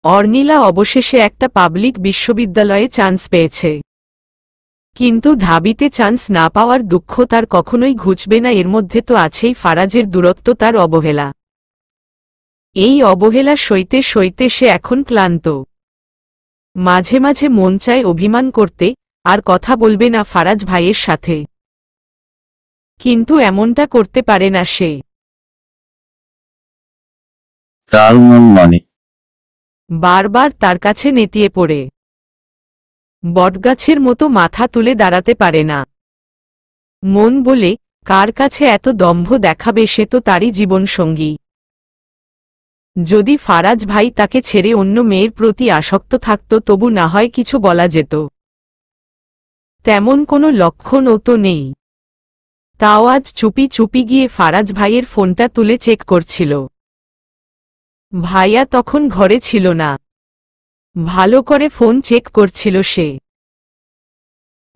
অর্নিলা অবশেষে একটা পাবলিক বিশ্ববিদ্যালয়ে চান্স পেয়েছে। কিন্তু ঢাবিতে চান্স না পাওয়ার দুঃখ তার কখনোই ঘুচবে না। এর মধ্যে তো আছেই ফারাজের দূরত্ব, তার অবহেলা। এই অবহেলা সইতে সইতে সে এখন ক্লান্ত। মাঝে মাঝে মন চায় অভিমান করতে, আর কথা বলবে না ফারাজ ভাইয়ের সাথে, কিন্তু এমনটা করতে পারে না সে। তার মন মানে বারবার তার কাছে নেতিয়ে পড়ে বটগাছের মতো মাথা তুলে দাঁড়াতে পারে না। মন বলে, কার কাছে এত দম্ভ দেখাবে, সে তো তারই জীবনসঙ্গী। যদি ফারাজ ভাই তাকে ছেড়ে অন্য মেয়ের প্রতি আসক্ত থাকত তবু না হয় কিছু বলা যেত, তেমন কোনো লক্ষণও তো নেই। তাও আজ চুপি চুপি গিয়ে ফারাজ ভাইয়ের ফোনটা তুলে চেক করছিল। ভাইয়া তখন ঘরে ছিল না। ভালো করে ফোন চেক করছিল সে।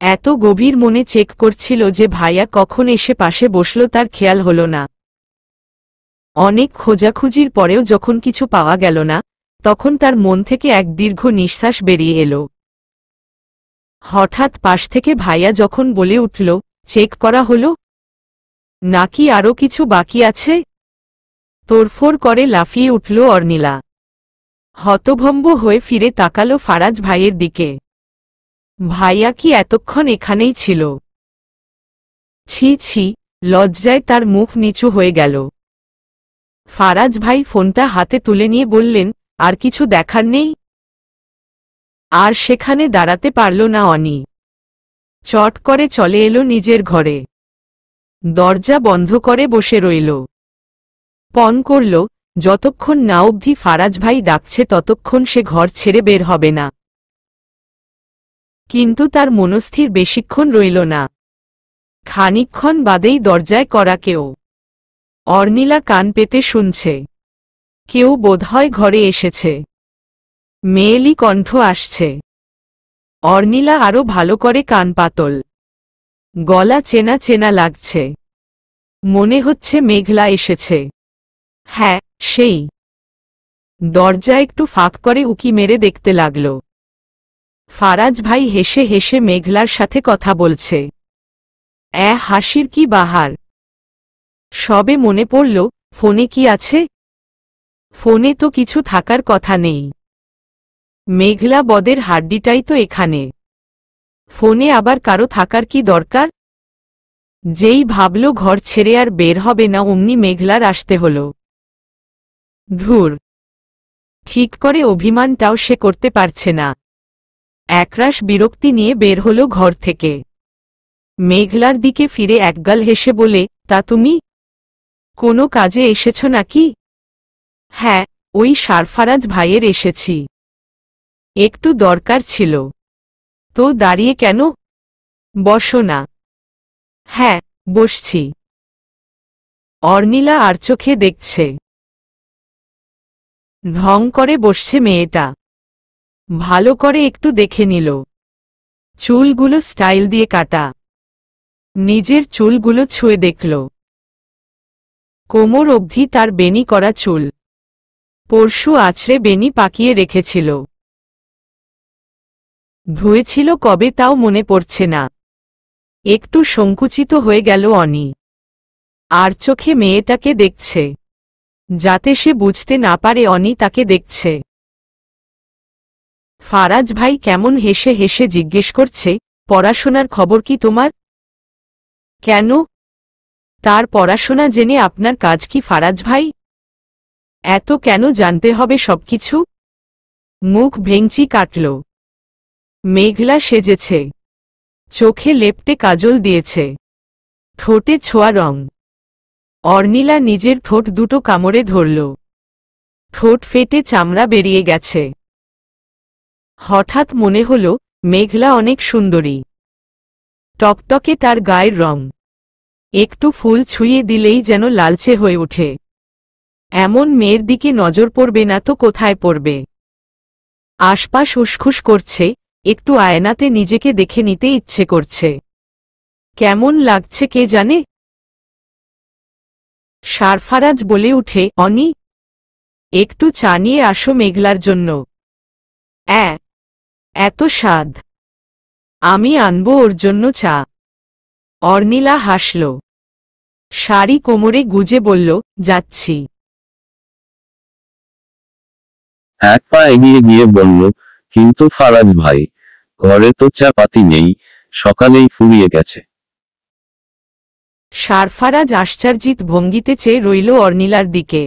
এত গভীর মনে চেক করছিল যে ভাইয়া কখন এসে পাশে বসল তার খেয়াল হল না। অনেক খোঁজাখুঁজির পরেও যখন কিছু পাওয়া গেল না, তখন তার মন থেকে এক দীর্ঘ নিঃশ্বাস বেরিয়ে এলো। হঠাৎ পাশ থেকে ভাইয়া যখন বলে উঠল, চেক করা হলো নাকি আরও কিছু বাকি আছে? তোড়ফোড় করে লাফিয়ে উঠল অর্নিলা। হতভম্ব হয়ে ফিরে তাকালো ফারাজ ভাইয়ের দিকে। ভাইয়া কি এতক্ষণ এখানেই ছিল? ছি ছি, লজ্জায় তার মুখ নিচু হয়ে গেল। ফারাজ ভাই ফোনটা হাতে তুলে নিয়ে বললেন, আর কিছু দেখার নেই? আর সেখানে দাঁড়াতে পারল না অনি। চট করে চলে এলো নিজের ঘরে। দরজা বন্ধ করে বসে রইল। পণ করল, যতক্ষণ না অবধি ফারাজ ভাই ডাকছে ততক্ষণ সে ঘর ছেড়ে বের হবে না। কিন্তু তার মনস্থির বেশিক্ষণ রইল না। খানিকক্ষণ বাদেই দরজায় কড়া কেউ। অর্নিলা কান পেতে শুনছে। কেউ বোধহয় ঘরে এসেছে। মেয়েলি কণ্ঠ আসছে। অর্নিলা আরও ভালো করে কান পাতল। গলা চেনা চেনা লাগছে। মনে হচ্ছে মেঘলা এসেছে। হ্যাঁ, সেই। দরজা একটু ফাঁক করে উকি মেরে দেখতে লাগল। ফারাজ ভাই হেসে হেসে মেঘলার সাথে কথা বলছে। হাসির কি বাহার! সবে মনে পড়ল, ফোনে কি আছে? ফোনে তো কিছু থাকার কথা নেই। মেঘলা বদের হাড্ডিটাই তো এখানে। ফোনে আবার কারো থাকার কি দরকার? যেই ভাবল ঘর ছেড়ে আর বের হবে না অমনি মেঘলার আসতে হল। ধুর, ঠিক করে অভিমানটাও সে করতে পারছে না। একরাশ বিরক্তি নিয়ে বের হল ঘর থেকে। মেঘলার দিকে ফিরে একগাল হেসে বলে, তা তুমি কোনো কাজে এসেছ নাকি? হ্যাঁ, ওই সারফারাজ ভাইয়ের এসেছি। একটু দরকার ছিল। তো দাঁড়িয়ে কেন? বসো না। হ্যাঁ, বসছি। অর্নিলা আর চোখে দেখছে। ঢং করে বসছে মেয়েটা। ভালো করে একটু দেখে নিল। চুলগুলো স্টাইল দিয়ে কাটা। নিজের চুলগুলো ছুঁয়ে দেখল। কোমর অবধি তার বেনি করা চুল। পরশু আছড়ে বেনি পাকিয়ে রেখেছিল। ধুয়েছিল কবে তাও মনে পড়ছে না। একটু সংকুচিত হয়ে গেল অনি। আর চোখে মেয়েটাকে দেখছে, যাতে সে বুঝতে না পারে অনি তাকে দেখছে। ফারাজ ভাই কেমন হেসে হেসে জিজ্ঞেস করছে, পড়াশোনার খবর কি তোমার? কেন? তার পড়াশোনা জেনে আপনার কাজ কি ফারাজ ভাই? এত কেন জানতে হবে সবকিছু? মুখ ভেঙচি কাটল। মেঘলা সেজেছে। চোখে লেপ্টে কাজল দিয়েছে। ঠোঁটে ছোঁয়া রং। অর্নিলা নিজের ঠোঁট দুটো কামড়ে ধরল। ঠোঁট ফেটে চামড়া বেরিয়ে গেছে। হঠাৎ মনে হল, মেঘলা অনেক সুন্দরী। টকটকে তার গায়ের রং। একটু ফুল ছুঁয়ে দিলেই যেন লালচে হয়ে ওঠে। এমন মেয়ের দিকে নজর পড়বে না তো কোথায় পড়বে? আশপাশ উসখুস করছে, একটু আয়নাতে নিজেকে দেখে নিতে ইচ্ছে করছে। কেমন লাগছে কে জানে? সারফারাজ বলে উঠে, অনি, একটু চা নিয়ে আসো মেঘলার জন্য। এত স্বাদ। আমি আনবো ওর জন্য চা। অর্নিলা হাসল। শাড়ি কোমরে গুজে বলল, যাচ্ছি। এক পা এগিয়ে গিয়ে বলল, কিন্তু ফারাজ ভাই, ঘরে তো চা পাতি নেই, সকালেই ফুরিয়ে গেছে। সারফারাজ আশ্চর্যিত ভঙ্গিতে চেয়ে রইল অর্নিলার দিকে।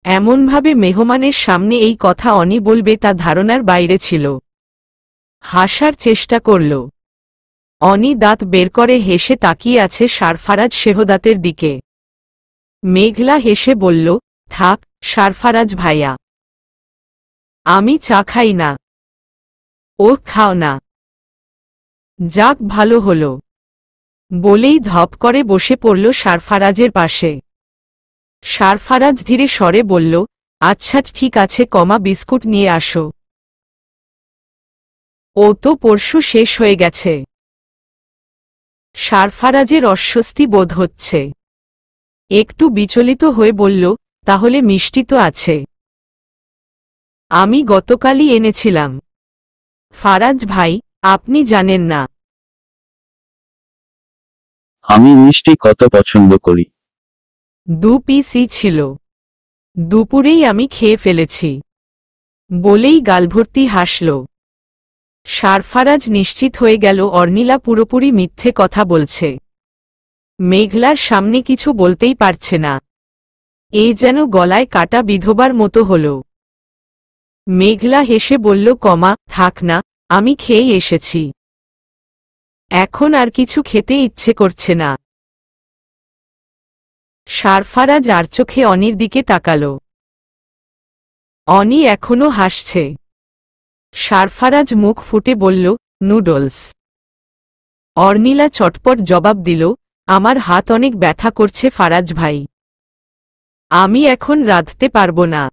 এমনভাবে মেহমানের সামনে এই কথা অনি বলবে তা ধারণার বাইরে ছিল। হাসার চেষ্টা করল। অনি দাঁত বের করে হেসে তাকিয়ে আছে সারফারাজ শেহদাতের দিকে। মেঘলা হেসে বলল, থাক সারফারাজ ভাইয়া, আমি চা খাই না। ও খাও না। যাক ভালো হলো, বলেই ধপ করে বসে পড়ল সারফারাজের পাশে। সারফারাজ ধীরে স্বরে বলল, আচ্ছা ঠিক আছে, বিস্কুট নিয়ে আসো। ও তো পরশু শেষ হয়ে গেছে। সারফারাজের অস্বস্তি বোধ হচ্ছে। একটু বিচলিত হয়ে বলল, তাহলে মিষ্টি তো আছে। আমি গতকালই এনেছিলাম। ফারাজ ভাই, আপনি জানেন না। আমি মিষ্টি কত পছন্দ করি। 2 পিসই ছিল। দুপুরেই আমি খেয়ে ফেলেছি। বলেই গালভর্তি হাসল। সারফারাজ নিশ্চিত হয়ে গেল অর্নিলা পুরোপুরি মিথ্যে কথা বলছে। মেঘলার সামনে কিছু বলতেই পারছে না। এ যেন গলায় কাটা বিধবার মতো হল। মেঘলা হেসে বলল, থাক না, আমি খেয়েই এসেছি। এখন আর কিছু খেতে ইচ্ছে করছে না। সারফারাজ আর চোখে অনির দিকে তাকাল। অনি এখনো হাসছে। সারফারাজ মুখ ফুটে বলল, নুডলস। অর্নিলা চটপট জবাব দিল, আমার হাত অনেক ব্যথা করছে ফারাজ ভাই, আমি এখন রাঁধতে পারব না।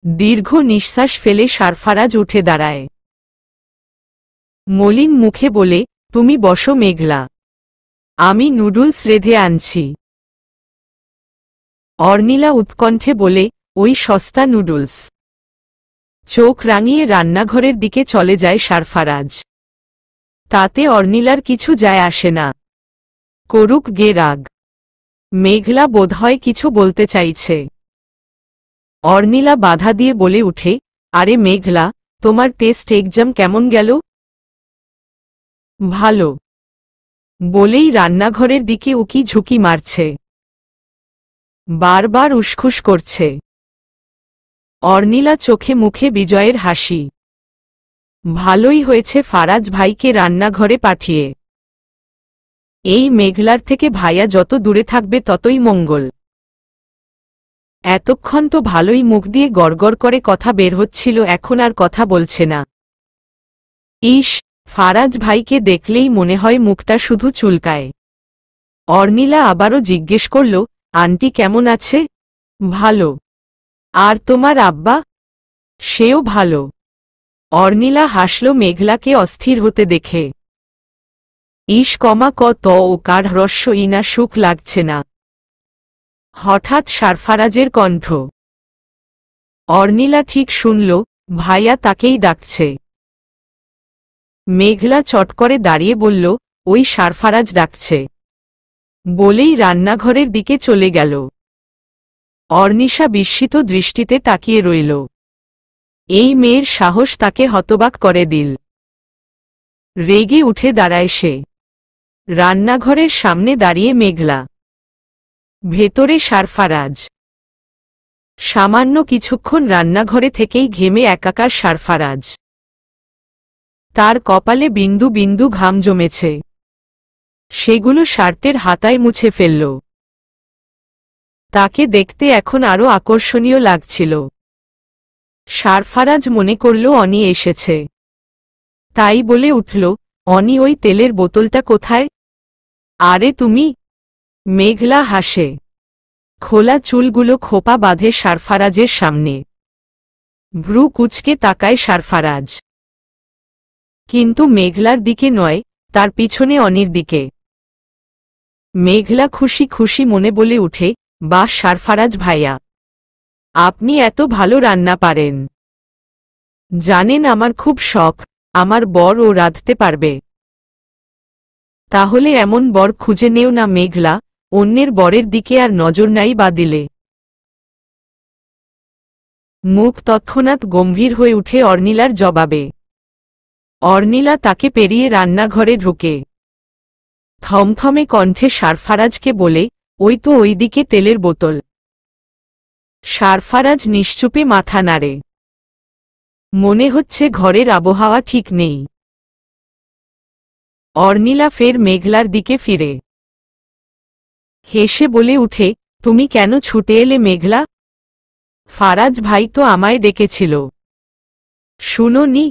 দীর্ঘ নিঃশ্বাস ফেলে সারফারাজ উঠে দাঁড়ায়। মলিন মুখে বলে, তুমি বসো মেঘলা, আমি নুডলস রেঁধে আনছি। অর্নিলা উৎকণ্ঠে বলে, ওই সস্তা নুডলস। চোখ রাঙিয়ে রান্নাঘরের দিকে চলে যায় সারফারাজ। তাতে অর্নিলার কিছু যায় আসে না। করুক গে রাগ। মেঘলা বোধহয় কিছু বলতে চাইছে। অর্নিলা বাধা দিয়ে বলে উঠে, আরে মেঘলা, তোমার টেস্ট এক্সাম কেমন গেল? ভালো। বলেই রান্নাঘরের দিকে উকি ঝুঁকি মারছে। বারবার উসখুস করছে। অর্নিলা চোখে মুখে বিজয়ের হাসি। ভালোই হয়েছে ফারাজ ভাইকে রান্নাঘরে পাঠিয়ে। এই মেঘলার থেকে ভাইয়া যত দূরে থাকবে ততই মঙ্গল। এতক্ষণ তো ভালোই মুখ দিয়ে গড়গড় করে কথা বের হচ্ছিল, এখন আর কথা বলছে না। ইস, ফারাজ ভাইকে দেখলেই মনে হয় মুখটা শুধু চুলকায়। অর্নিলা আবারও জিজ্ঞেস করল, আন্টি কেমন আছে? ভালো। আর তোমার আব্বা? সেও ভালো। অর্নিলা হাসল মেঘলাকে অস্থির হতে দেখে। ইস ক ও কার হ্রস্ব ইনা সুখ লাগছে না। হঠাৎ সারফারাজের কণ্ঠ। অর্নিলা ঠিক শুনল, ভাইয়া তাকেই ডাকছে। মেঘলা চট করে দাঁড়িয়ে বলল, ওই সারফারাজ ডাকছে। বলেই রান্নাঘরের দিকে চলে গেল। অর্নিশা বিস্মিত দৃষ্টিতে তাকিয়ে রইল। এই মেয়ের সাহস তাকে হতবাক করে দিল। রেগে উঠে দাঁড়ায় সে। রান্নাঘরের সামনে দাঁড়িয়ে মেঘলা। ভেতরে সারফারাজ। সামান্য কিছুক্ষণ রান্নাঘরে থেকেই ঘেমে একাকার সারফারাজ। তার কপালে বিন্দু বিন্দু ঘাম জমেছে। সেগুলো শার্টের হাতায় মুছে ফেলল। তাকে দেখতে এখন আরও আকর্ষণীয় লাগছিল। সারফারাজ মনে করল অনি এসেছে। তাই বলে উঠল, অনি ওই তেলের বোতলটা কোথায়? আরে তুমি। মেঘলা হাসে। খোলা চুলগুলো খোপা বাঁধে সারফারাজের সামনে। ভ্রু কুচকে তাকায় সারফারাজ। কিন্তু মেঘলার দিকে নয়, তার পিছনে অনির দিকে। মেঘলা খুশি খুশি মনে বলে উঠে, বাহ সারফারাজ ভাইয়া, আপনি এত ভালো রান্না পারেন। জানেন আমার খুব শখ, আমার বর ও রাঁধতে পারবে। তাহলে এমন বর খুঁজে নেও না মেঘলা, অন্যের বরের দিকে আর নজর নাই বা দিলে। মুখ তৎক্ষণাৎ গম্ভীর হয়ে উঠে অর্নিলার জবাবে। অর্নিলা তাকে পেরিয়ে রান্নাঘরে ঢুকে থমথমে কণ্ঠে সারফারাজকে বলে, ওই তো ওইদিকে তেলের বোতল। সারফারাজ নিশ্চুপে মাথা নাড়ে। মনে হচ্ছে ঘরের আবহাওয়া ঠিক নেই। অর্নিলা ফের মেঘলার দিকে ফিরে হেসে বলে উঠে, তুমি কেন ছুটে এলে মেঘলা? ফারাজ ভাই তো আমায় ডেকেছিল, শুনোনি?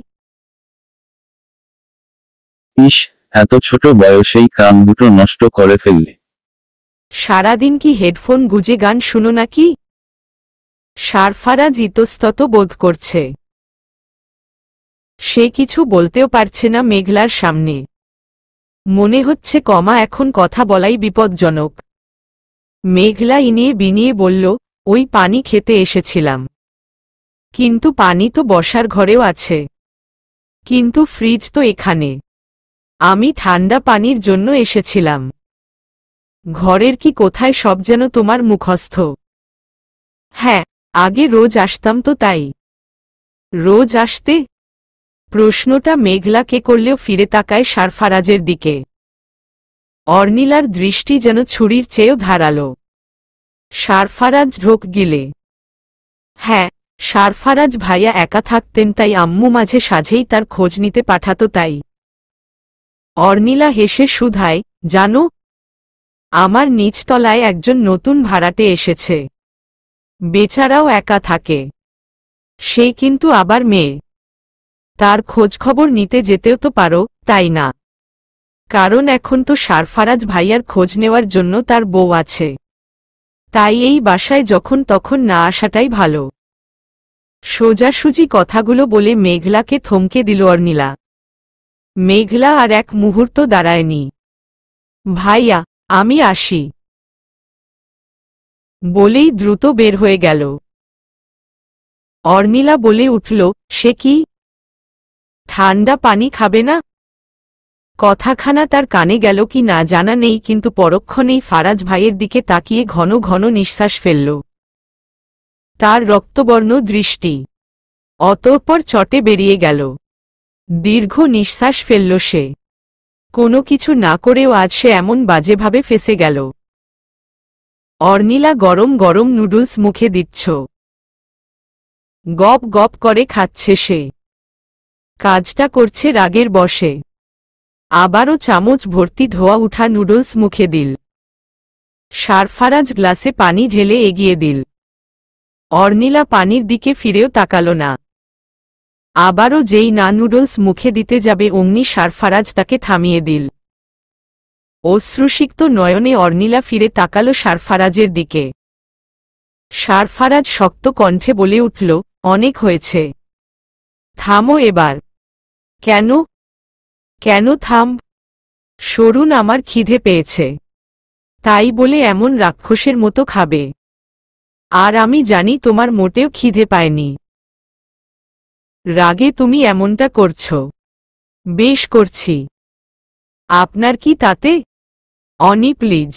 ইস, এত ছোট বয়সেই কান দুটো নষ্ট করে ফেললে। সারাদিন কি হেডফোন গুজে গান শুনো নাকি? সারফারাজ ইতস্তত বোধ করছে। সে কিছু বলতেও পারছে না মেঘলার সামনে। মনে হচ্ছে এখন কথা বলাই বিপজ্জনক। মেঘলা ইনিয়ে বিনিয়ে বলল, ওই পানি খেতে এসেছিলাম। কিন্তু পানি তো বসার ঘরেও আছে। কিন্তু ফ্রিজ তো এখানে। আমি ঠান্ডা পানির জন্য এসেছিলাম। ঘরের কি কোথায় সব যেন তোমার মুখস্থ। হ্যাঁ, আগে রোজ আসতাম তো তাই। রোজ আসতে? প্রশ্নটা মেঘলাকে করলেও ফিরে তাকায় সারফারাজের দিকে। অর্নিলার দৃষ্টি যেন ছুরির চেয়েও ধারালো। সারফারাজ ঢোক গিলে। হ্যাঁ, সারফারাজ ভাইয়া একা থাকতেন তাই আম্মু মাঝে সাঝেই তার খোঁজ নিতে পাঠাতো তাই। অর্নিলা হেসে শুধায়, জানো, আমার নিচতলায় একজন নতুন ভাড়াটে এসেছে। বেচারাও একা থাকে। সে কিন্তু আবার মেয়ে। তার খোঁজখবর নিতে যেতেও তো পারো, তাই না? কারণ এখন তো সারফারাজ ভাইয়ার খোঁজ নেওয়ার জন্য তার বউ আছে। তাই এই বাসায় যখন তখন না আসাটাই ভালো। সোজাসুজি কথাগুলো বলে মেঘলাকে থমকে দিল অর্নিলা। মেঘলা আর এক মুহূর্ত দাঁড়ায়নি। ভাইয়া, আমি আসি বলেই দ্রুত বের হয়ে গেল। অর্নিলা বলে উঠল, সে কি? ঠান্ডা পানি খাবে না? কথাখানা তার কানে গেল কি না জানা নেই, কিন্তু পরক্ষণেই ফারাজ ভাইয়ের দিকে তাকিয়ে ঘন ঘন নিঃশ্বাস ফেলল। তার রক্তবর্ণ দৃষ্টি অতঃপর চটে বেরিয়ে গেল। দীর্ঘ নিঃশ্বাস ফেলল সে। কোনো কিছু না করেও আজ সে এমন বাজেভাবে ফেসে গেল। অর্নিলা গরম গরম নুডলস মুখে দিচ্ছ। গপ গপ করে খাচ্ছে সে। কাজটা করছে রাগের বশে। আবারও চামচ ভর্তি ধোয়া উঠা নুডলস মুখে দিল। সারফারাজ গ্লাসে পানি ঢেলে এগিয়ে দিল। অর্নিলা পানির দিকে ফিরেও তাকাল না। আবারও যেই না নুডলস মুখে দিতে যাবে অমনি সারফারাজ তাকে থামিয়ে দিল। অশ্রুসিক্ত নয়নে অর্নিলা ফিরে তাকাল সারফারাজের দিকে। সারফারাজ শক্ত কণ্ঠে বলে উঠল, অনেক হয়েছে। থামো এবার। কেন? কেন থাম? সরুন, আমার খিদে পেয়েছে। তাই বলে এমন রাক্ষসের মতো খাবে? আর আমি জানি তোমার মোটেও খিদে পায়নি। রাগে তুমি এমনটা করছ। বেশ করছি। আপনার কি তাতে? অনি প্লিজ।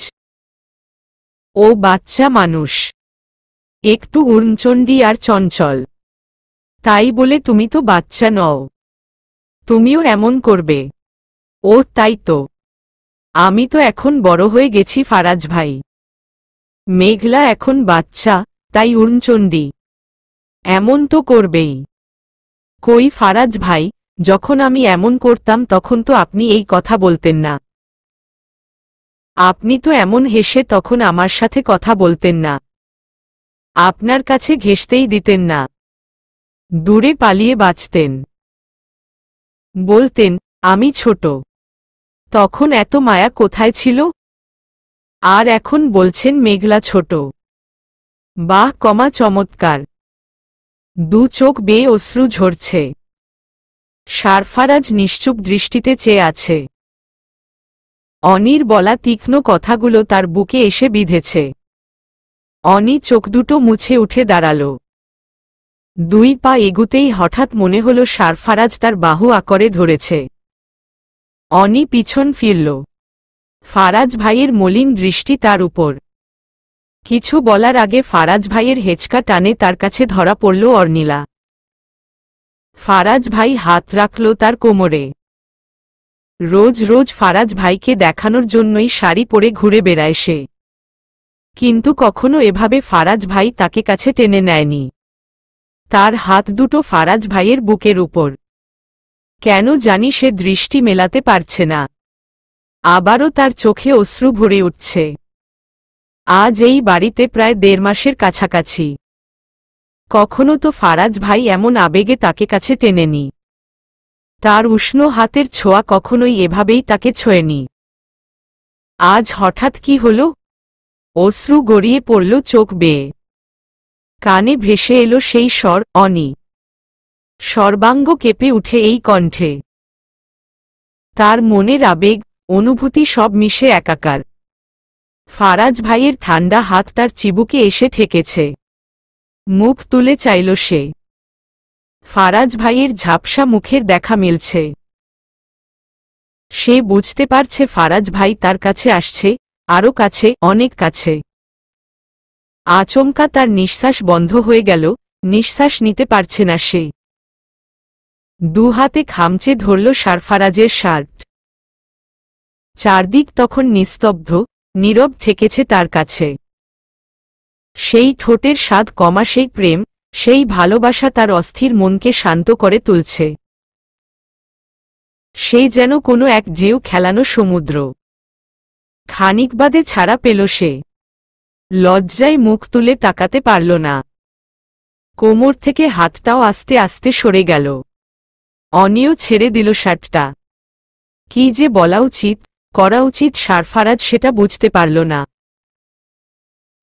ও বাচ্চা মানুষ, একটু উড়নচণ্ডী আর চঞ্চল। তাই বলে তুমি তো বাচ্চা নও। তুমিও এমন করবে? ও তাই তো। আমি তো এখন বড় হয়ে গেছি ফারাজ ভাই। মেঘলা এখন বাচ্চা, তাই উড়নচণ্ডী এমন তো করবেই। কই ফারাজ ভাই, যখন আমি এমন করতাম তখন তো আপনি এই কথা বলতেন না। আপনি তো এমন হেসে তখন আমার সাথে কথা বলতেন না। আপনার কাছে ঘেঁষতেই দিতেন না। দূরে পালিয়ে বাঁচতেন। বলতেন আমি ছোট। তখন এত মায়া কোথায় ছিল? আর এখন বলছেন মেঘলা ছোট। বাহ, চমৎকার। দু চোখ বেয়ে অশ্রু ঝরছে। সারফারাজ নিশ্চুপ দৃষ্টিতে চেয়ে আছে। অনির বলা তীক্ষ্ণ কথাগুলো তার বুকে এসে বিঁধেছে। অনি চোখ দুটো মুছে উঠে দাঁড়াল। 2 পা এগুতেই হঠাৎ মনে হল সারফারাজ তার বাহু আকরে ধরেছে। অনি পিছন ফিরল। ফারাজ ভাইয়ের মলিন দৃষ্টি তার উপর। কিছু বলার আগে ফারাজ ভাইয়ের হেঁচকা টানে তার কাছে ধরা পড়ল অর্নিলা। ফারাজ ভাই হাত রাখল তার কোমরে। রোজ রোজ ফারাজ ভাইকে দেখানোর জন্যই শাড়ি পরে ঘুরে বেড়ায় সে, কিন্তু কখনো এভাবে ফারাজ ভাই তাকে কাছে টেনে নেয়নি। তার হাত দুটো ফারাজ ভাইয়ের বুকের উপর। কেন জানি সে দৃষ্টি মেলাতে পারছে না। আবারও তার চোখে অশ্রু ভরে উঠছে। আজ এই বাড়িতে প্রায় 1.5 মাসের কাছাকাছি। কখনো তো ফারাজ ভাই এমন আবেগে তাকে কাছে টেনেনি। তার উষ্ণ হাতের ছোঁয়া কখনোই এভাবেই তাকে ছোঁয়নি। আজ হঠাৎ কি হল? অশ্রু গড়িয়ে পড়ল চোখ বেয়ে। কানে ভেসে এলো সেই স্বর, অনি। সর্বাঙ্গ কেঁপে উঠে এই কণ্ঠে। তার মনের আবেগ, অনুভূতি সব মিশে একাকার। ফারাজ ভাইয়ের ঠান্ডা হাত তার চিবুকে এসে ঠেকেছে। মুখ তুলে চাইল সে। ফারাজ ভাইয়ের ঝাপসা মুখের দেখা মিলছে। সে বুঝতে পারছে ফারাজ ভাই তার কাছে আসছে, আরও কাছে, অনেক কাছে। আচমকা তার নিঃশ্বাস বন্ধ হয়ে গেল, নিঃশ্বাস নিতে পারছে না সে। 2 হাতে খামচে ধরল সারফারাজের শার্ট। চারদিক তখন নিস্তব্ধ, নীরব ঠেকেছে তার কাছে। সেই ঠোঁটের স্বাদ কমা, সেই প্রেম, সেই ভালোবাসা তার অস্থির মনকে শান্ত করে তুলছে। সেই যেন কোনো এক ঢেউ খেলানো সমুদ্র। খানিক বাদে ছাড়া পেল সে। লজ্জায় মুখ তুলে তাকাতে পারল না। কোমর থেকে হাতটাও আস্তে আস্তে সরে গেল। অনিও ছেড়ে দিল শার্টটা। কি যে বলা উচিত, করা উচিত সারফারাজ সেটা বুঝতে পারল না।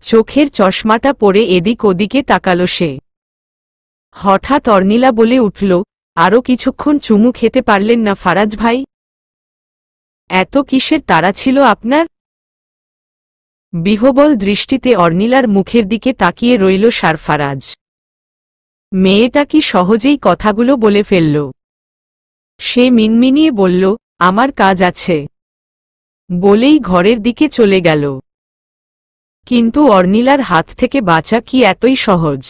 চোখের চশমাটা পরে এদিক ওদিকে তাকাল সে। হঠাৎ অর্নিলা বলে উঠল, আরও কিছুক্ষণ চুমু খেতে পারলেন না ফারাজ ভাই? এত কিসের তাড়া ছিল আপনার? বিহবল দৃষ্টিতে অর্নিলার মুখের দিকে তাকিয়ে রইল সারফারাজ। মেয়েটা কি সহজেই কথাগুলো বলে ফেলল। সে মিনমিনিয়ে বলল, আমার কাজ আছে, বলেই ঘরের দিকে চলে গেল। কিন্তু অর্নিলার হাত থেকে বাঁচা কি এতই সহজ?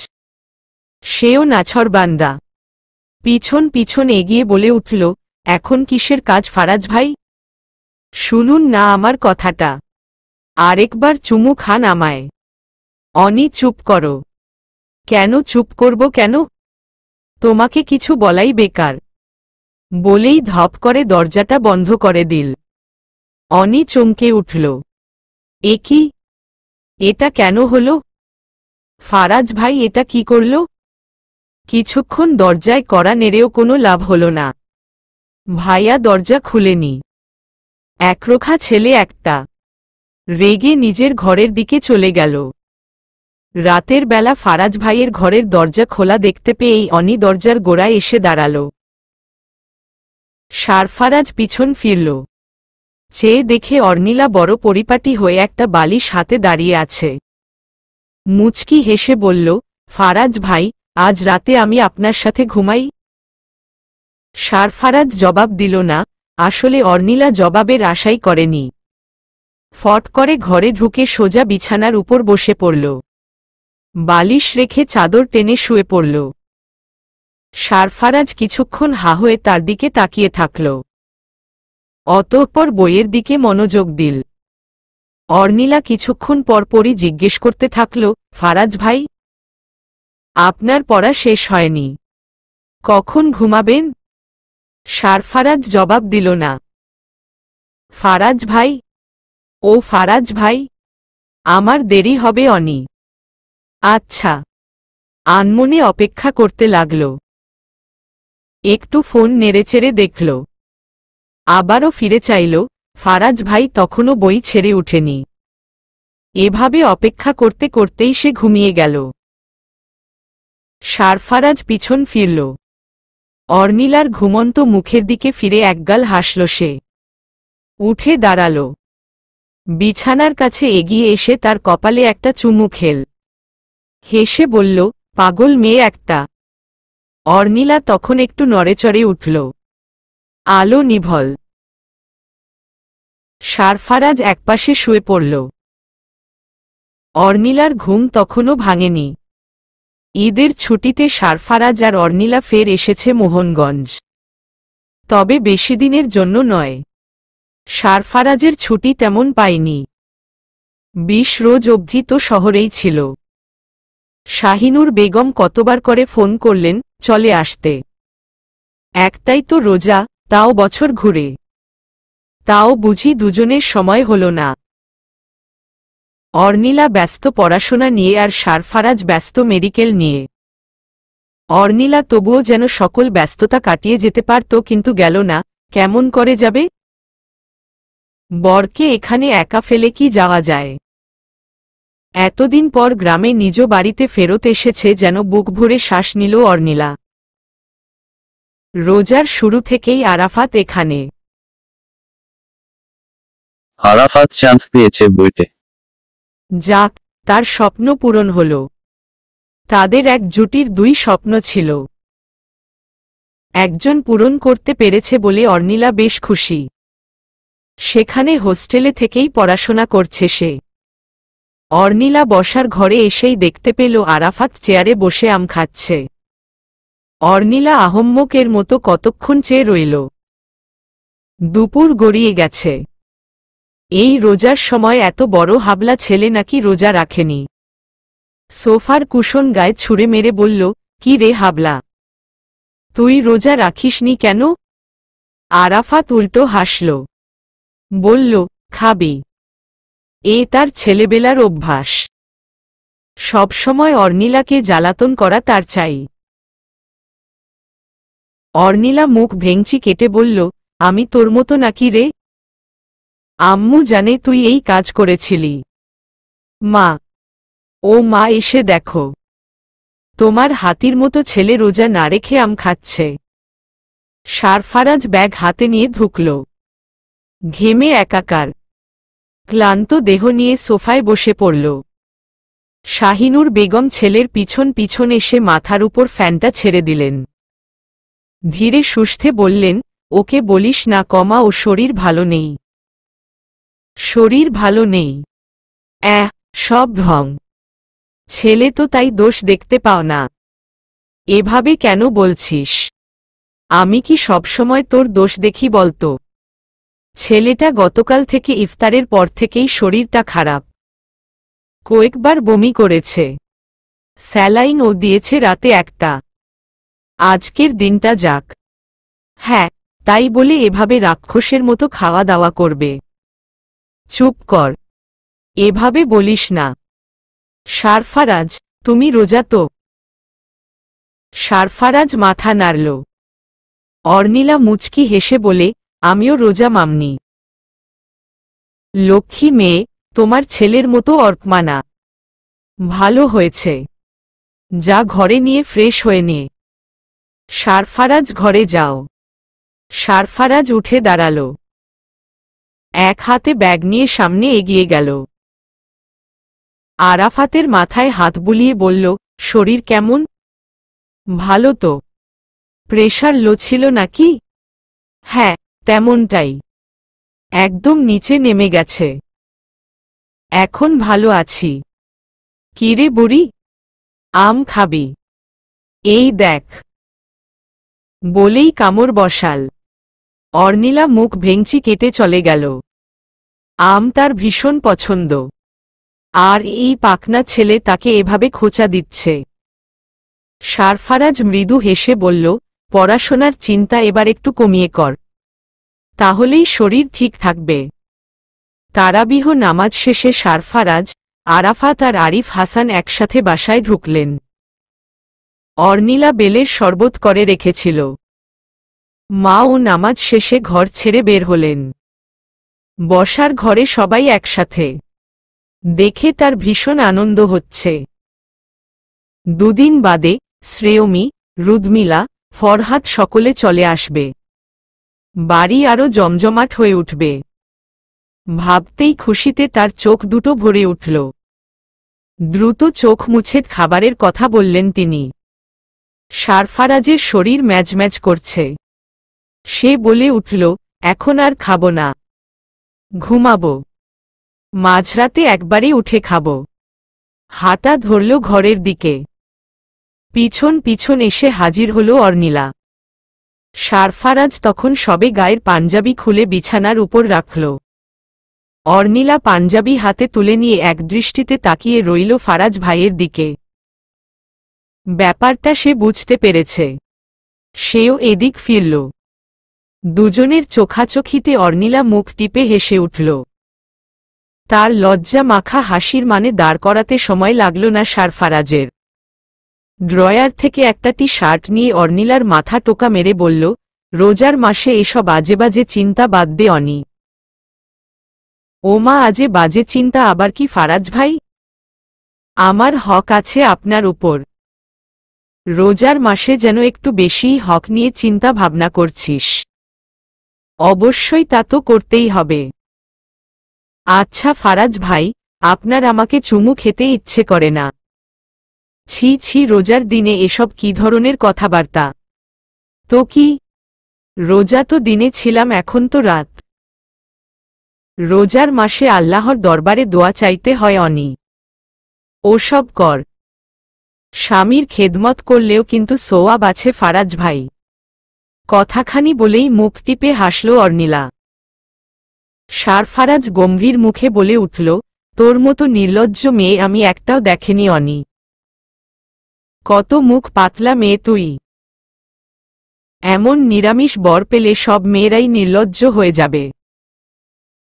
সেও নাছরবান্দা। পিছন পিছন এগিয়ে বলে উঠল, এখন কিসের কাজ ফারাজ ভাই? শুনুন না আমার কথাটা। আরেকবার চুমু খান আমায়। অনি, চুপ করো। কেন চুপ করব কেন? তোমাকে কিছু বলাই বেকার, বলেই ধপ করে দরজাটা বন্ধ করে দিল। অনি চমকে উঠল। এ কি? এটা কেন হলো? ফারাজ ভাই এটা কি করল? কিছুক্ষণ দরজায় কড়া নেড়েও কোনো লাভ হল না। ভাইয়া দরজা খুলেনি। একরোখা ছেলে একটা। রেগে নিজের ঘরের দিকে চলে গেল। রাতের বেলা ফারাজ ভাইয়ের ঘরের দরজা খোলা দেখতে পেয়েই অনি দরজার গোড়ায় এসে দাঁড়াল। সারফারাজ পিছন ফিরল। চেয়ে দেখে অর্নিলা বড় পরিপাটি হয়ে একটা বালিশ হাতে দাঁড়িয়ে আছে। মুচকি হেসে বলল, ফারাজ ভাই, আজ রাতে আমি আপনার সাথে ঘুমাই? সারফারাজ জবাব দিল না। আসলে অর্নিলা জবাবের আশাই করেনি। ফট করে ঘরে ঢুকে সোজা বিছানার উপর বসে পড়ল। বালিশ রেখে চাদর টেনে শুয়ে পড়ল। সারফারাজ কিছুক্ষণ হা হয়ে তার দিকে তাকিয়ে থাকল। অতঃপর বইয়ের দিকে মনোযোগ দিল। অর্নিলা কিছুক্ষণ পরপরই জিজ্ঞেস করতে থাকল, ফারাজ ভাই, আপনার পড়া শেষ হয়নি, কখন ঘুমাবেন? সারফারাজ জবাব দিল না। ফারাজ ভাই, ও ফারাজ ভাই, আমার দেরি হবে অনি। আচ্ছা। আনমনে অপেক্ষা করতে লাগল। একটু ফোন নেড়েচেড়ে দেখল। আবারও ফিরে চাইল। ফারাজ ভাই তখনও বই ছেড়ে উঠেনি। এভাবে অপেক্ষা করতে করতেই সে ঘুমিয়ে গেল। সারফারাজ পিছন ফিরল। অর্নিলার ঘুমন্ত মুখের দিকে ফিরে একগাল হাসল সে। উঠে দাঁড়াল। বিছানার কাছে এগিয়ে এসে তার কপালে একটা চুমু খেল। হেসে বলল, পাগল মেয়ে একটা। অর্নিলা তখন একটু নড়েচড়ে উঠল। আলো নিভল। সারফারাজ একপাশে শুয়ে পড়ল। অর্নিলার ঘুম তখনও ভাঙেনি। ঈদের ছুটিতে সারফারাজ আর অর্নিলা ফের এসেছে মোহনগঞ্জ। তবে বেশি দিনের জন্য নয়। সারফারাজের ছুটি তেমন পায়নি। 20 রোজ অবধি তো শহরেই ছিল। শাহিনুর বেগম কতবার করে ফোন করলেন চলে আসতে। একটাই তো রোজা, তাও বছর ঘুরে। তাও বুঝি দুজনের সময় হল না। অর্নিলা ব্যস্ত পড়াশোনা নিয়ে আর সারফারাজ ব্যস্ত মেডিকেল নিয়ে। অর্নিলা তবুও যেন সকল ব্যস্ততা কাটিয়ে যেতে পারত, কিন্তু গেল না। কেমন করে যাবে? বরকে এখানে একা ফেলে কি যাওয়া যায়? এতদিন পর গ্রামে নিজ বাড়িতে ফেরত এসেছে, যেন বুক ভরে শ্বাস নিল অর্নিলা। রোজার শুরু থেকেই আরাফাত এখানে। আরাফাত চান্স পেয়েছে বুয়েটে। যাক, তার স্বপ্ন পূরণ হল। তাদের এক জুটির 2 স্বপ্ন ছিল। একজন পূরণ করতে পেরেছে বলে অর্নিলা বেশ খুশি। সেখানে হোস্টেলে থেকেই পড়াশোনা করছে সে। অর্নিলা বসার ঘরে এসেই দেখতে পেল আরাফাত চেয়ারে বসে আম খাচ্ছে। অর্নিলা আহম্মকের মতো কতক্ষণ চেয়ে রইল। দুপুর গড়িয়ে গেছে। এই রোজার সময় এত বড় হাবলা ছেলে নাকি রোজা রাখেনি। সোফার কুশন গায়ে ছুঁড়ে মেরে বলল, কি রে হাবলা, তুই রোজা রাখিসনি কেন? আরাফাত উল্টো হাসল। বলল, খাবি। তার ছেলেবেলার অভ্যাস। সবসময় অর্নিলাকে জ্বালাতন করা তার চাই। অর্নিলা মুখ ভেঙচি কেটে বলল, আমি তোর মতো নাকি রে? আম্মু জানে তুই এই কাজ করেছিলি। মা, ও মা, এসে দেখো, তোমার হাতির মতো ছেলে রোজা না রেখে আম খাচ্ছে। সারফারাজ ব্যাগ হাতে নিয়ে ঢুকল। ঘেমে একাকার, ক্লান্ত দেহ নিয়ে সোফায় বসে পড়ল। শাহিনুর বেগম ছেলের পিছন পিছন এসে মাথার উপর ফ্যানটা ছেড়ে দিলেন। ধীরে সুস্থে বললেন, ওকে বলিস না কমা, ও শরীর ভালো নেই। শরীর ভালো নেই? সব ভ্রম। ছেলে তো, তাই দোষ দেখতে পাও না? এভাবে কেন বলছিস? আমি কি সবসময় তোর দোষ দেখি বলতো? ছেলেটা গতকাল থেকে ইফতারের পর থেকেই শরীরটা খারাপ। কয়েকবার বমি করেছে। স্যালাইন ও দিয়েছে রাতে একটা। আজকের দিনটা যাক। হ্যাঁ, তাই বলে এভাবে রাক্ষসের মতো খাওয়া দাওয়া করবে? চুপ কর, এভাবে বলিস না। সারফারাজ, তুমি রোজা তো? সারফারাজ মাথা নাড়ল। অর্নিলা মুচকি হেসে বলে, আমিও রোজা মামনি। লক্ষ্মী মেয়ে, তোমার ছেলের মতো অর্কমানা। ভালো হয়েছে, যা ঘরে নিয়ে ফ্রেশ হয়ে নে। সারফারাজ, ঘরে যাও। সারফারাজ উঠে দাঁড়াল। এক হাতে ব্যাগ নিয়ে সামনে এগিয়ে গেল। আরাফাতের মাথায় হাত বুলিয়ে বলল, শরীর কেমন? ভালো তো। প্রেশার লো ছিল নাকি? হ্যাঁ, তেমনটাই। একদম নিচে নেমে গেছে। এখন ভালো আছি। কিরে বুড়ি, আম খাবি? এই দেখ। বলেই কামড় বসাল। অর্নিলা মুখ ভেঙচি কেটে চলে গেল। আম তার ভীষণ পছন্দ। আর এই পাকনা ছেলে তাকে এভাবে খোঁচা দিচ্ছে। সারফারাজ মৃদু হেসে বলল, পড়াশোনার চিন্তা এবার একটু কমিয়ে কর, তাহলেই শরীর ঠিক থাকবে। তারাবিহ নামাজ শেষে সারফারাজ, আরাফাত আর আরিফ হাসান একসাথে বাসায় ঢুকলেন। অর্নিলা বেলের শরবত করে রেখেছিল। মা ও নামাজ শেষে ঘর ছেড়ে বের হলেন। বসার ঘরে সবাই একসাথে। দেখে তার ভীষণ আনন্দ হচ্ছে। দুদিন বাদে শ্রেয়মী, রুদমিলা, ফরহাদ সকলে চলে আসবে। বাড়ি আরও জমজমাট হয়ে উঠবে। ভাবতেই খুশিতে তার চোখ দুটো ভরে উঠল। দ্রুত চোখ মুছে খাবারের কথা বললেন তিনি। সারফারাজের শরীর ম্যাজম্যাজ করছে। সে বলে উঠল, এখন আর খাব না, ঘুমাবো। মাঝরাতে একবারে উঠে খাব। হাঁটা ধরল ঘরের দিকে। পিছন পিছন এসে হাজির হল অর্নিলা। সারফারাজ তখন সবে গায়ের পাঞ্জাবি খুলে বিছানার উপর রাখল। অর্নিলা পাঞ্জাবি হাতে তুলে নিয়ে একদৃষ্টিতে তাকিয়ে রইল ফারাজ ভাইয়ের দিকে। ব্যাপারটা সে বুঝতে পেরেছে। সেও এদিক ফিরল। দুজনের চোখাচোখিতে অর্নিলা মুখ টিপে হেসে উঠল। তার লজ্জা মাখা হাসির মানে দাঁড় করাতে সময় লাগল না সারফারাজের। ড্রয়ার থেকে একটা টি শার্ট নিয়ে অর্নিলার মাথা টোকা মেরে বলল, রোজার মাসে এসব আজেবাজে চিন্তা বাদ দে অনি। ওমা, আজে বাজে চিন্তা আবার কি ফারাজ ভাই? আমার হক আছে আপনার উপর। রোজার মাসে যেন একটু বেশিই হক নিয়ে চিন্তা ভাবনা করছিস। অবশ্যই তা তো করতেই হবে। আচ্ছা ফারাজ ভাই, আপনার আমাকে চুমু খেতে ইচ্ছে করে না? ছি ছি, রোজার দিনে এসব কি ধরনের কথাবার্তা? তো কি, রোজা তো দিনে ছিলাম, এখন তো রাত। রোজার মাসে আল্লাহর দরবারে দোয়া চাইতে হয় অনি। ওসব কর। স্বামীর খেদমত করলেও কিন্তু সোয়াব আছে ফারাজ ভাই। কথাখানি বলেই মুখ টিপে হাসল অর্নিলা। সারফারাজ গম্ভীর মুখে বলে উঠল, তোর মতো নির্লজ্জ মেয়ে আমি একটাও দেখেনি অনি। কত মুখ পাতলা মেয়ে তুই। এমন নিরামিষ বর পেলে সব মেয়েরাই নির্লজ্জ হয়ে যাবে।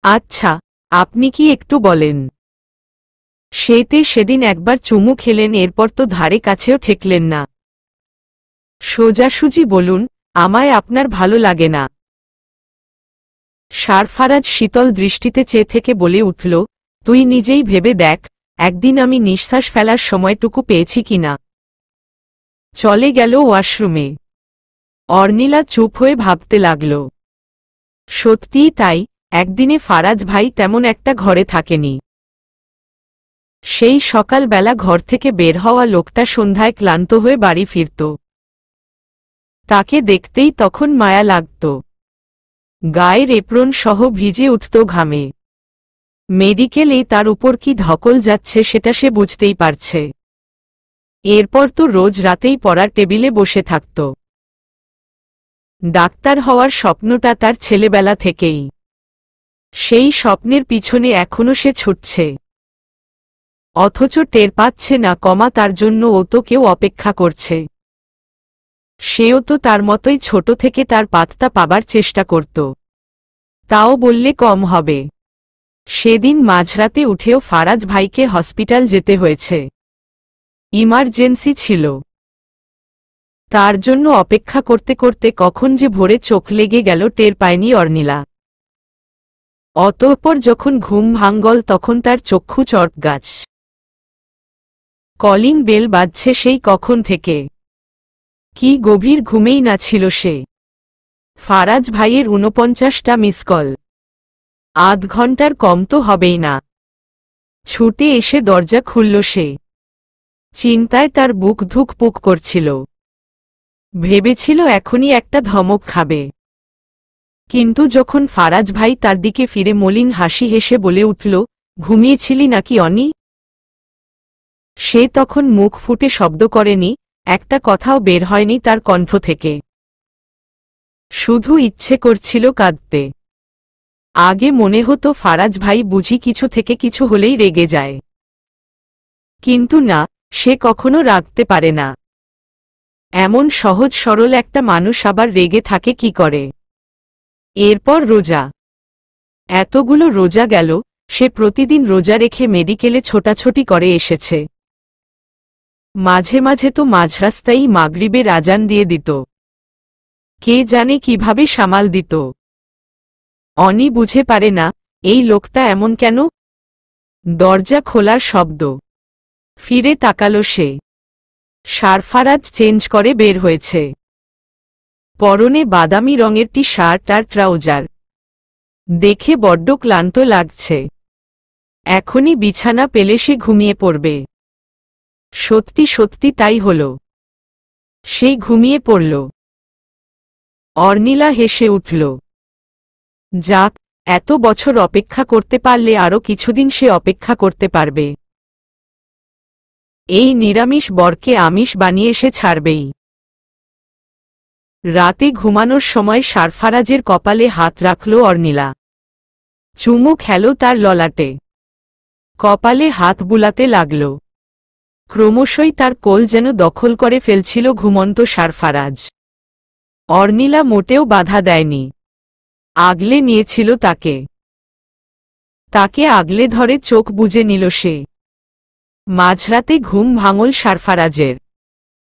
আচ্ছা, আপনি কি একটু বলেন? সেতে সেদিন একবার চুমু খেলেন, এরপর তো ধারে কাছেও ঠেকলেন না। সোজাসুজি বলুন, আমায় আপনার ভালো লাগে না? সারফারাজ শীতল দৃষ্টিতে চেয়ে থেকে বলে উঠল, তুই নিজেই ভেবে দেখ, একদিন আমি নিঃশ্বাস ফেলার সময়টুকু পেয়েছি কিনা। চলে গেল ওয়াশরুমে। অর্নিলা চুপ হয়ে ভাবতে লাগল। সত্যিই তাই, একদিনে ফারাজ ভাই তেমন একটা ঘরে থাকেনি। সেই সকালবেলা ঘর থেকে বের হওয়া লোকটা সন্ধ্যায় ক্লান্ত হয়ে বাড়ি ফিরত। তাকে দেখতেই তখন মায়া লাগত। গায়ের এপ্রন সহ ভিজে উঠত ঘামে। মেডিকেলে তার উপর কি ধকল যাচ্ছে সেটা সে বুঝতেই পারছে। এরপর তো রোজ রাতেই পড়ার টেবিলে বসে থাকত। ডাক্তার হওয়ার স্বপ্নটা তার ছেলেবেলা থেকেই। সেই স্বপ্নের পিছনে এখনো সে ছুটছে। অথচ টের পাচ্ছে না, তার জন্য ও তো কেউ অপেক্ষা করছে। সেও তো তার মতোই ছোট থেকে তার পাতটা পাবার চেষ্টা করত। তাও বললে কম হবে। সেদিন মাঝরাতে উঠেও ফারাজ ভাইকে হসপিটাল যেতে হয়েছে। ইমার্জেন্সি ছিল। তার জন্য অপেক্ষা করতে করতে কখন যে ভোরে চোখ লেগে গেল টের পায়নি অর্নিলা। অতঃপর যখন ঘুম ভাঙ্গল তখন তার চক্ষু চড়কগাছ। কলিং বেল বাজছে সেই কখন থেকে। কি গভীর ঘুমেই না ছিল সে। ফারাজ ভাইয়ের ৪৯টা মিসকল। আধ ঘন্টার কম তো হবেই না। ছুটে এসে দরজা খুলল সে। চিন্তায় তার বুক ধুকপুক করছিল। ভেবেছিল এখনই একটা ধমক খাবে। কিন্তু যখন ফারাজ ভাই তার দিকে ফিরে মলিন হাসি হেসে বলে উঠল, ঘুমিয়েছিলি নাকি অনি? সে তখন মুখ ফুটে শব্দ করেনি, একটা কথাও বের হয়নি তার কণ্ঠ থেকে। শুধু ইচ্ছে করছিল কাঁদতে। আগে মনে হতো ফারাজ ভাই বুঝি কিছু থেকে কিছু হলেই রেগে যায়। কিন্তু না, সে কখনো রাগতে পারে না। এমন সহজ সরল একটা মানুষ আবার রেগে থাকে কি করে? এরপর রোজা। এতগুলো রোজা গেল, সে প্রতিদিন রোজা রেখে মেডিকেলে ছোটাছুটি করে এসেছে। মাঝে মাঝে তো মাঝরাস্তায় মাগরিবের আজান দিয়ে দিত। কে জানে কিভাবে সামাল দিত। অনি বুঝে পারে না, এই লোকটা এমন কেন। দরজা খোলার শব্দ। ফিরে তাকালো সে। সারফারাজ চেঞ্জ করে বের হয়েছে। পরনে বাদামি রঙের টি শার্ট আর ট্রাউজার। দেখে বড্ড ক্লান্ত লাগছে। এখনই বিছানা পেলে সে ঘুমিয়ে পড়বে। সত্যি সত্যি তাই হল। সেই ঘুমিয়ে পড়ল। অর্নিলা হেসে উঠল। যাক, এত বছর অপেক্ষা করতে পারলে আরও কিছুদিন সে অপেক্ষা করতে পারবে। এই নিরামিষ বরকে আমিষ বানিয়ে সে ছাড়বেই। রাতে ঘুমানোর সময় সারফারাজের কপালে হাত রাখল অর্নিলা। চুমু খেল তার ললাটে। কপালে হাত বুলাতে লাগল। ক্রমশই তার কোল যেন দখল করে ফেলছিল ঘুমন্ত সারফারাজ। অর্নিলা মোটেও বাধা দেয়নি, আগলে নিয়েছিল তাকে। তাকে আগলে ধরে চোখ বুজে নিল সে। মাঝরাতে ঘুম ভাঙল সারফারাজের।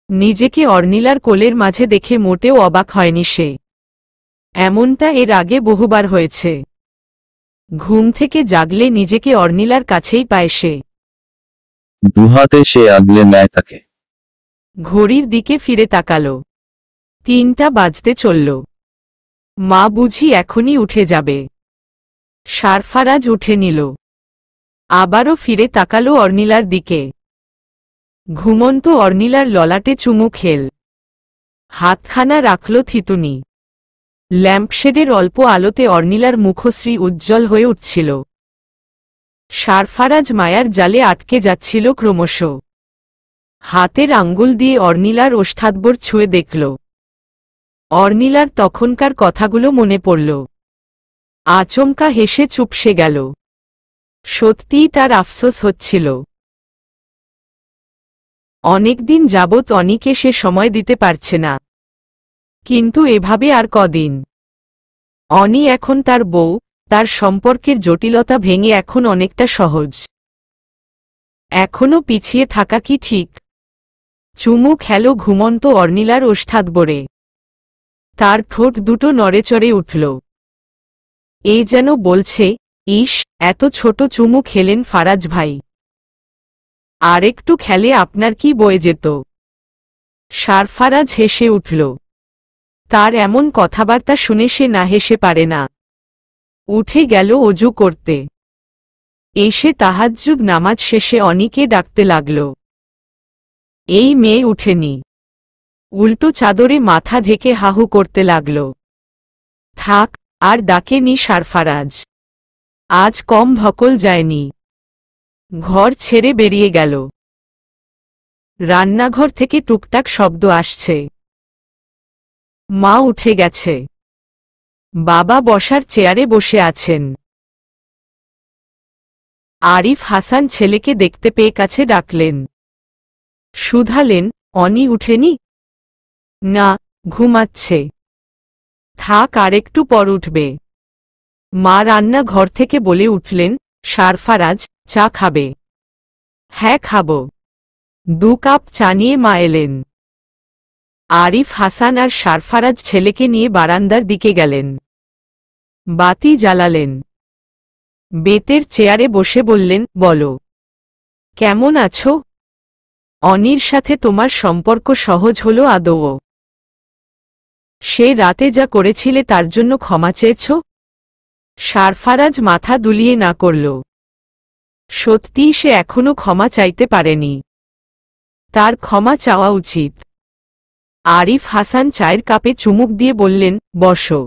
নিজেকে অর্নিলার কোলের মাঝে দেখে মোটেও অবাক হয়নি সে। এমনটা এর আগে বহুবার হয়েছে। ঘুম থেকে জাগলে নিজেকে অর্নিলার কাছেই পায় সে। দুহাতে সে আগলে নেয় তাকে। ঘড়ির দিকে ফিরে তাকাল। 3টা বাজতে চলল। মা বুঝি এখনই উঠে যাবে। সারফারাজ উঠে নিল। আবারও ফিরে তাকালো অর্নিলার দিকে। ঘুমন্ত অর্নিলার ললাটে চুমু খেল। হাতখানা রাখল থিতুনি। ল্যাম্পশেডের অল্প আলোতে অর্নিলার মুখশ্রী উজ্জ্বল হয়ে উঠছিল। সারফারাজ মায়ার জালে আটকে যাচ্ছিল ক্রমশ। হাতের আঙ্গুল দিয়ে অর্নিলার ওষ্ঠাধবর ছুঁয়ে দেখল। অর্নিলার তখনকার কথাগুলো মনে পড়ল। আচমকা হেসে চুপসে গেল। সত্যিই তার আফসোস হচ্ছিল। অনেকদিন যাবৎ অনিকে সে সময় দিতে পারছে না। কিন্তু এভাবে আর কদিন। অনি এখন তার বউ, তার সম্পর্কের জটিলতা ভেঙে এখন অনেকটা সহজ। এখনো পিছিয়ে থাকা কি ঠিক? চুমু খেল ঘুমন্ত অর্নিলার ওষ্ঠাধবরে। তার ঠোঁট দুটো নড়েচড়ে উঠল। এই যেন বলছে, ইস, এত ছোট চুমু খেলেন ফারাজ ভাই। আরেকটু খেলে আপনার কি বয়ে যেত? সারফারাজ হেসে উঠল। তার এমন কথাবার্তা শুনে সে না হেসে পারে না। উঠে গেল অজু করতে। এসে তাহাজ্জুদ নামাজ শেষে অনিকে ডাকতে লাগল। এই মেয়ে উঠেনি। উল্টো চাদরে মাথা ঢেকে হাহু করতে লাগল। থাক, আর ডাকেনি সারফারাজ। আজ কম ধকল যায়নি। ঘর ছেড়ে বেরিয়ে গেল। রান্নাঘর থেকে টুকটাক শব্দ আসছে। মা উঠে গেছে। বাবা বসার চেয়ারে বসে আছেন। আরিফ হাসান ছেলেকে দেখতে পেয়ে কাছে ডাকলেন। শুধালেন, অনি উঠেনি? না, ঘুমাচ্ছে। থাক, আরেকটু পর উঠবে। মা রান্নাঘর থেকে বলে উঠলেন, সারফারাজ, চা খাবে? হ্যাঁ, খাব। 2 কাপ চা নিয়ে মা এলেন। আরিফ হাসান আর সারফারাজ ছেলেকে নিয়ে বারান্দার দিকে গেলেন। বাতি জ্বালালেন। বেতের চেয়ারে বসে বললেন, বলো, কেমন আছো? অনির সাথে তোমার সম্পর্ক সহজ হলো আদৌ? সে রাতে যা করেছিলে তার জন্য ক্ষমা চেয়েছ? সারফারাজ মাথা দুলিয়ে না করল। সত্যিই সে এখনো ক্ষমা চাইতে পারেনি। তার ক্ষমা চাওয়া উচিত। আরিফ হাসান চায়ের কাপে চুমুক দিয়ে বললেন, বসো।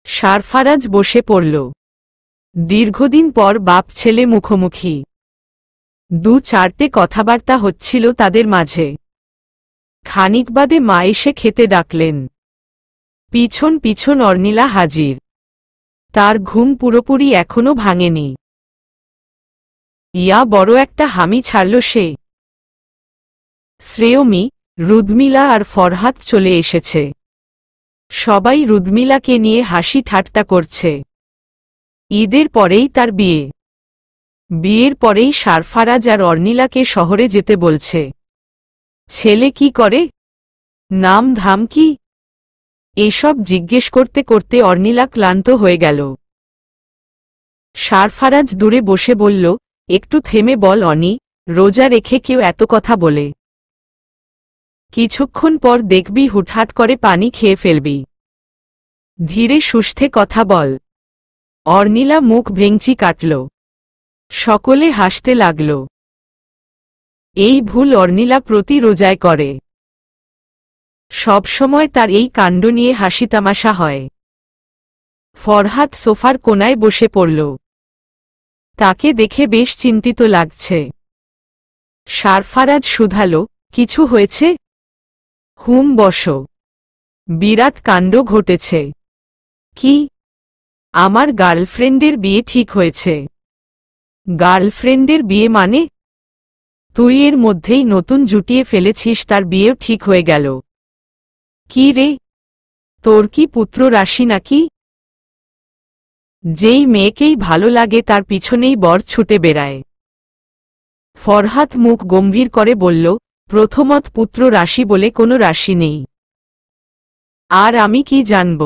সারফারাজ বসে পড়ল। দীর্ঘদিন পর বাপ ছেলে মুখোমুখি। 2-4টে কথাবার্তা হচ্ছিল তাদের মাঝে। খানিক বাদে মা এসে খেতে ডাকলেন। পিছন পিছন অর্নিলা হাজির। তার ঘুম পুরোপুরি এখনো ভাঙেনি। ইয়া বড় একটা হামি ছাড়ল সে। শ্রেয়মী, রুদমিলা আর ফরহাদ চলে এসেছে। সবাই রুদমিলাকে নিয়ে হাসি ঠাট্টা করছে। ঈদের পরেই তার বিয়ে। বিয়ের পরেই সারফারাজ আর অর্নিলাকে শহরে যেতে বলছে। ছেলে কি করে? নাম ধাম কি? এসব জিজ্ঞেস করতে করতে অর্নিলা ক্লান্ত হয়ে গেল। সারফারাজ দূরে বসে বলল, একটু থেমে বল অনি, রোজা রেখে কেউ এত কথা বলে? কিছুক্ষণ পর দেখবি হুটহাট করে পানি খেয়ে ফেলবি। ধীরে সুস্থে কথা বল। অর্নিলা মুখ ভেঙচি কাটল। সকলে হাসতে লাগল। এই ভুল অর্নিলা প্রতি রোজায় করে। সব সময় তার এই কাণ্ড নিয়ে হাসি তামাশা হয়। ফরহাদ সোফার কোনায় বসে পড়ল। তাকে দেখে বেশ চিন্তিত লাগছে। সারফারাজ শুধালো, কিছু হয়েছে? বসো। বিরাট কাণ্ড ঘটেছে। কি? আমার গার্লফ্রেন্ডের বিয়ে ঠিক হয়েছে। গার্লফ্রেন্ডের বিয়ে মানে? তুই এর মধ্যেই নতুন জুটিয়ে ফেলেছিস, তার বিয়েও ঠিক হয়ে গেল। কি রে, তোর কি পুত্র রাশি নাকি? যেই মেয়েকেই ভালো লাগে তার পিছনেই বর ছুটে বেড়ায়। ফরহাদ মুখ গম্ভীর করে বলল, প্রথমত পুত্র রাশি বলে কোনো রাশি নেই। আর আমি কি জানব?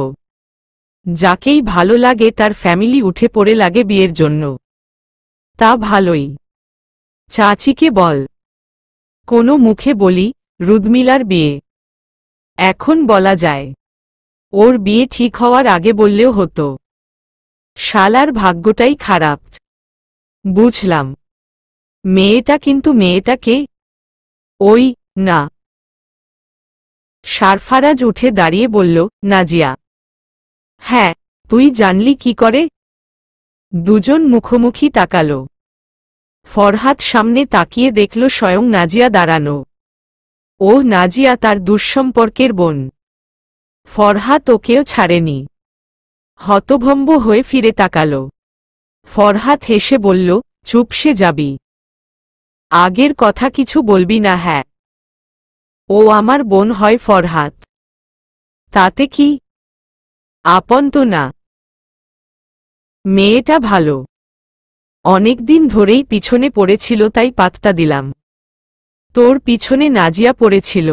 যাকেই ভালো লাগে তার ফ্যামিলি উঠে পড়ে লাগে বিয়ের জন্য। তা ভালোই। চাচিকে বল। কোনো মুখে বলি, রুদমিলার বিয়ে এখন বলা যায়। ওর বিয়ে ঠিক হওয়ার আগে বললেও হতো। শালার ভাগ্যটাই খারাপ। বুঝলাম। মেয়েটা কিন্তু মেয়েটা কে? ওই না। সারফারাজ উঠে দাঁড়িয়ে বলল, নাজিয়া। হ্যাঁ, তুই জানলি কি করে? দুজন মুখোমুখি তাকাল। ফরহাদ সামনে তাকিয়ে দেখল স্বয়ং নাজিয়া দাঁড়ানো। ও নাজিয়া তার দুঃসম্পর্কের বোন। ফরহাদ ওকেও ছাড়েনি। হতভম্ব হয়ে ফিরে তাকাল। ফরহাদ হেসে বলল, চুপসে যাবি? আগের কথা কিছু বলবি না? হ্যাঁ, ও আমার বোন হয় ফরহাদ। তাতে কি? আপন তো না। মেয়েটা ভালো। অনেকদিন ধরেই পিছনে পড়েছিল তাই পাত্তা দিলাম। তোর পিছনে নাজিয়া পড়েছিল।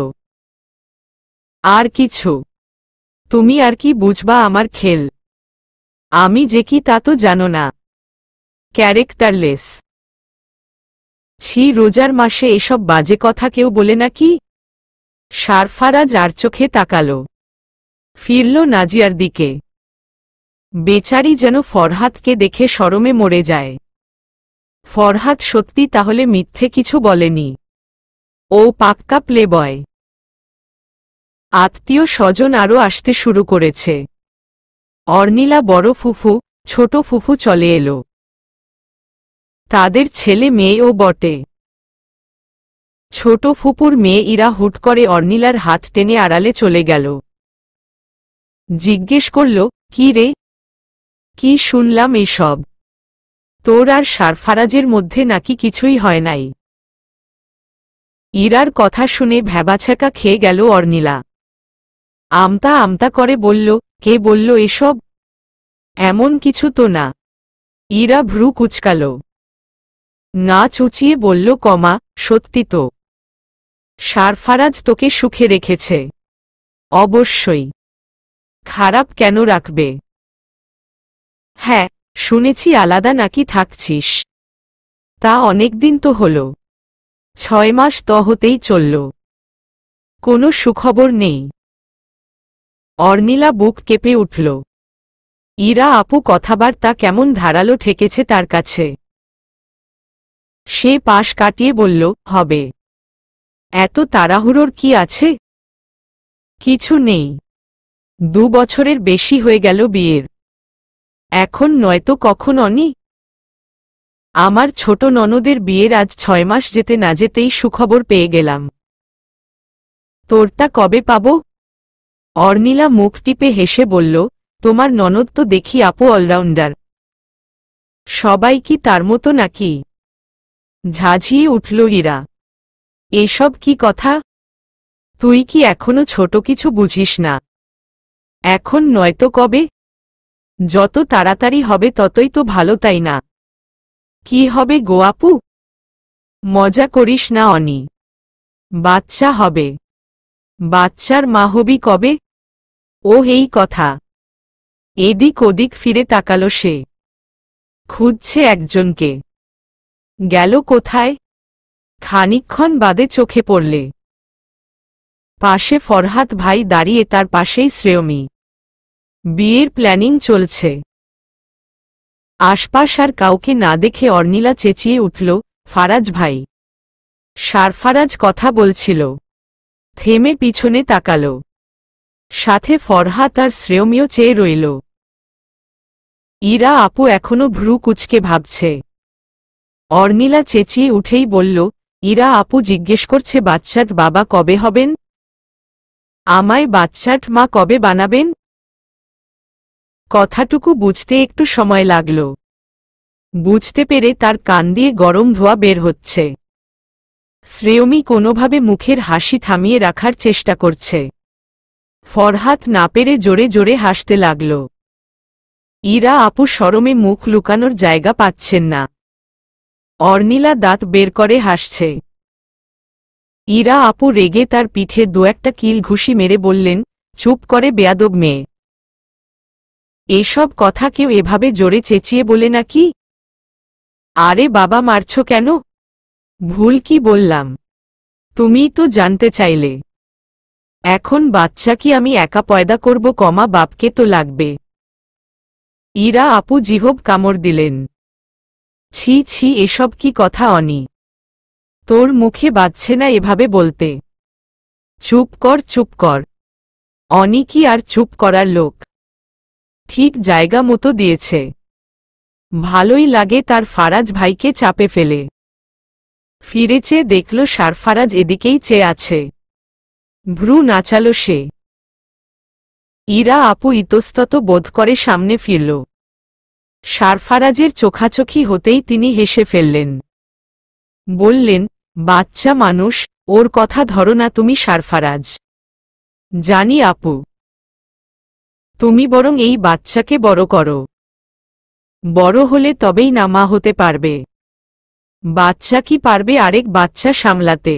আর কিছু? তুমি আর কি বুঝবা আমার খেল? আমি যে কি তা তো জানো না। ক্যারেক্টারলেস। ছি, রোজার মাসে এসব বাজে কথা কেউ বলে নাকি? সারফারাজ আর চোখে তাকাল। ফিরল নাজিয়ার দিকে। বেচারি যেন ফরহাদকে দেখে শরমে মরে যায়। ফরহাদ সত্যি তাহলে মিথ্যে কিছু বলেনি। ও পাক্কা প্লে বয়। আত্মীয় স্বজন আরও আসতে শুরু করেছে। অর্নিলা বড় ফুফু, ছোট ফুফু চলে এলো। তাদের ছেলে মেয়েও বটে। ছোট ফুপুর মেয়ে ইরা হুট করে অর্নিলার হাত টেনে আড়ালে চলে গেল। জিজ্ঞেস করল, কি রে? কি শুনলাম এসব? তোর আর সারফারাজের মধ্যে নাকি কিছুই হয় নাই? ইরার কথা শুনে ভ্যাবাছাকা খেয়ে গেল অর্নিলা। আমতা আমতা করে বলল, কে বলল এসব? এমন কিছু তো না। ইরা ভ্রু কুচকাল। না চুচিয়ে বলল, কমা, সত্যি তো। সারফারাজ তোকে সুখে রেখেছে। অবশ্যই। খারাপ কেন রাখবে? হ্যাঁ, শুনেছি আলাদা নাকি থাকছিস। তা অনেকদিন তো হল। 6 মাস তো হতেই চলল। কোনো সুখবর নেই। অর্নিলা বুক কেঁপে উঠল। ইরা আপু কথাবার্তা কেমন ধারালো ঠেকেছে তার কাছে। সে পাশ কাটিয়ে বলল, হবে। এত তাড়াহুড়োর কি আছে? কিছু নেই। 2 বছরের বেশি হয়ে গেল বিয়ের। এখন নয়তো কখন অনি? আমার ছোট ননদের বিয়ের আজ 6 মাস যেতে না যেতেই সুখবর পেয়ে গেলাম। তোরটা কবে পাব? অর্নিলা মুখ টিপে হেসে বলল, তোমার ননদ তো দেখি আপু অলরাউন্ডার। সবাই কি তার মতো নাকি? ঝাঁঝিয়ে উঠল ইরা। এসব কি কথা? তুই কি এখনো ছোট কিছু বুঝিস না? এখন নয়তো কবে? যত তাড়াতাড়ি হবে ততই তো ভালো, তাই না? কি হবে গো আপু? মজা করিস না অনি। বাচ্চা হবে। বাচ্চার মা হবি কবে? ও এই কথা। এদিক ওদিক ফিরে তাকালো সে। খুঁজছে একজনকে। গেল কোথায়? খানিকক্ষণ বাদে চোখে পড়লে পাশে ফরহাদ ভাই দাঁড়িয়ে, তার পাশেই শ্রেয়মী। বিয়ের প্ল্যানিং চলছে। আশপাশ আর কাউকে না দেখে অর্নিলা চেঁচিয়ে উঠল, ফারাজ ভাই। সারফারাজ কথা বলছিল। থেমে পিছনে তাকাল। সাথে ফরহাত আর শ্রেয়মিও চেয়ে রইল। ইরা আপু এখনো ভ্রু কুঁচকে ভাবছে। অর্নিলা চেঁচিয়ে উঠেই বলল, ইরা আপু জিজ্ঞেস করছে বাচ্চার বাবা কবে হবেন? আমায় বাচ্চার মা কবে বানাবেন? কথাটুকু বুঝতে একটু সময় লাগল। বুঝতে পেরে তার কান দিয়ে গরম ধোঁয়া বের হচ্ছে। শ্রেয়মী কোনোভাবে মুখের হাসি থামিয়ে রাখার চেষ্টা করছে। ফরহাত না পেরে জোরে জোরে হাসতে লাগল। ইরা আপু শরমে মুখ লুকানোর জায়গা পাচ্ছেন না। অর্নিলা দাঁত বের করে হাসছে। ইরা আপু রেগে তার পিঠে দু একটা কিল ঘুষি মেরে বললেন, চুপ করে বেয়াদব মেয়ে। এসব কথা কেউ এভাবে জোরে চেঁচিয়ে বলে নাকি? আরে বাবা মারছ কেন? ভুল কি বললাম? তুমিই তো জানতে চাইলে। এখন বাচ্চা কি আমি একা পয়দা করব? বাপকে তো লাগবে। ইরা আপু জিহব কামড় দিলেন। ছি ছি, এসব কি কথা অনি? তোর মুখে বাজছে না এভাবে বলতে। চুপ কর চুপ কর। অনি কি আর চুপ করার লোক? ঠিক জায়গা মতো দিয়েছে। ভালোই লাগে তার ফারাজ ভাইকে চাপে ফেলে। ফিরে চেয়ে দেখল সারফারাজ এদিকেই চেয়ে আছে। ভ্রু নাচাল সে। ইরা আপু ইতস্তত বোধ করে সামনে ফিরল। সারফারাজের চোখাচোখি হতেই তিনি হেসে ফেললেন। বললেন, বাচ্চা মানুষ, ওর কথা ধরো না তুমি সারফারাজ। জানি আপু। তুমি বরং এই বাচ্চাকে বড় করো। বড় হলে তবেই না মা হতে পারবে। বাচ্চা কি পারবে আরেক বাচ্চা সামলাতে?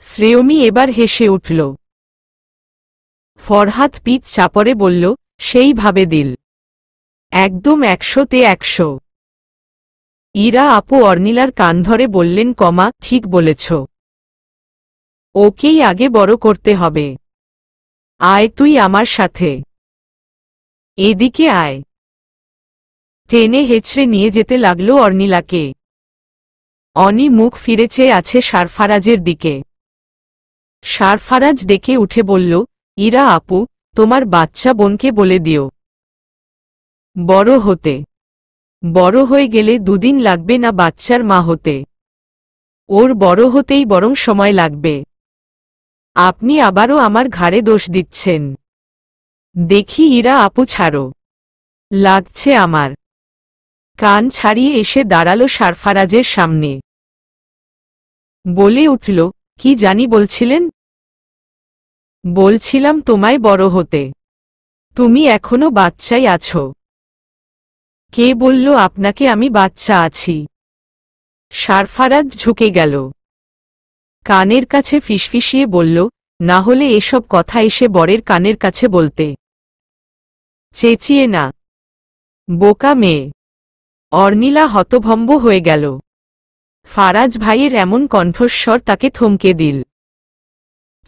শ্রেয়মী এবার হেসে উঠল। ফরহাত পিঠ চাপড়ে বলল, সেই ভাবে দিল। একদম 100-তে 100। ইরা আপু অর্নিলার কান ধরে বললেন, ঠিক বলেছ। ওকেই আগে বড় করতে হবে। আয় তুই আমার সাথে। এদিকে আয়। টেনে হেঁচড়ে নিয়ে যেতে লাগল অর্নিলাকে। অনি মুখ ফিরে চেয়ে আছে সারফারাজের দিকে। সারফারাজ ডেকে উঠে বলল, ইরা আপু, তোমার বাচ্চা বোনকে বলে দিও বড় হতে। বড় হয়ে গেলে দুদিন লাগবে না বাচ্চার মা হতে। ওর বড় হতেই বরং সময় লাগবে। আপনি আবারও আমার ঘাড়ে দোষ দিচ্ছেন। দেখি ইরা আপু ছাড়ো। লাগছে আমার। কান ছাড়িয়ে এসে দাঁড়ালো সারফারাজের সামনে। বলে উঠল, কি জানি বলছিলেন? বলছিলাম তোমায় বড় হতে। তুমি এখনো বাচ্চাই আছো। কে বলল আপনাকে আমি বাচ্চা আছি? সারফারাজ ঝুঁকে গেল। কানের কাছে ফিসফিসিয়ে বলল, না হলে এসব কথা এসে বরের কানের কাছে বলতে। চেঁচিয়ে না। বোকা মেয়ে। অর্নিলা হতভম্ব হয়ে গেল। ফারাজ ভাইয়ের এমন কণ্ঠস্বর তাকে থমকে দিল।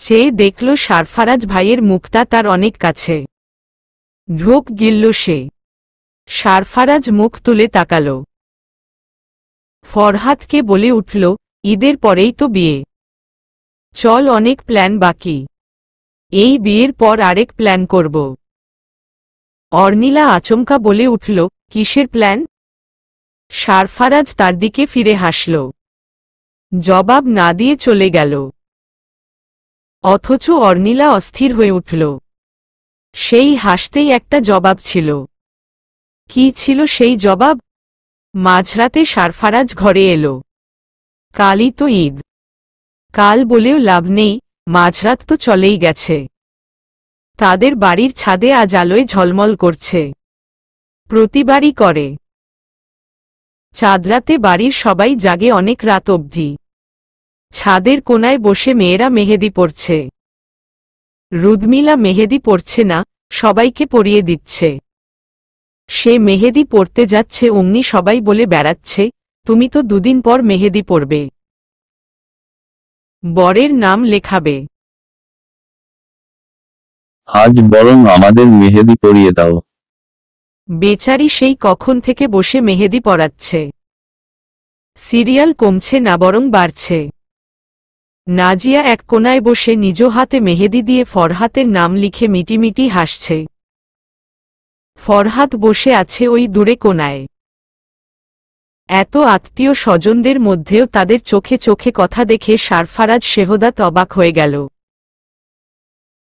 চেয়ে দেখল সারফারাজ ভাইয়ের মুখটা তার অনেক কাছে। ঢোক গিলল সে। সারফারাজ মুখ তুলে তাকাল। ফরহাতকে বলে উঠল, ঈদের পরেই তো বিয়ে। চল, অনেক প্ল্যান বাকি। এই বিয়ের পর আরেক প্ল্যান করব। অর্নিলা আচমকা বলে উঠল, কিসের প্ল্যান? সারফারাজ তার দিকে ফিরে হাসল। জবাব না দিয়ে চলে গেল। অথচ অর্নিলা অস্থির হয়ে উঠল। সেই হাসতেই একটা জবাব ছিল। কি ছিল সেই জবাব? মাঝরাতে সারফারাজ ঘরে এলো। কালই তো ঈদ। কাল বলেও লাভ নেই, মাঝরাত তো চলেই গেছে। তাদের বাড়ির ছাদে আজ আলোয় ঝলমল করছে। প্রতিবারই করে। চাঁদরাতে বাড়ির সবাই জাগে অনেক রাত অবধি। ছাদের কোনায় বসে মেয়েরা মেহেদি পড়ছে। রুদমিলা মেহেদি পড়ছে না, সবাইকে পরিয়ে দিচ্ছে। সে মেহেদি পড়তে যাচ্ছে অমনি সবাই বলে বেড়াচ্ছে, তুমি তো দুদিন পর মেহেদি পড়বে। বরের নাম লেখাবে। আজ বরং আমাদের মেহেদি পরিয়ে দাও। বেচারি সেই কখন থেকে বসে মেহেদি পড়াচ্ছে। সিরিয়াল কমছে না বরং বাড়ছে। নাজিয়া এক কোনায় বসে নিজ হাতে মেহেদি দিয়ে ফরহাতের নাম লিখে মিটিমিটি হাসছে। ফরহাত বসে আছে ওই দূরে কোনায়। এত আত্মীয় স্বজনদের মধ্যেও তাদের চোখে চোখে কথা দেখে সারফারাজ শেহদাত অবাক হয়ে গেল।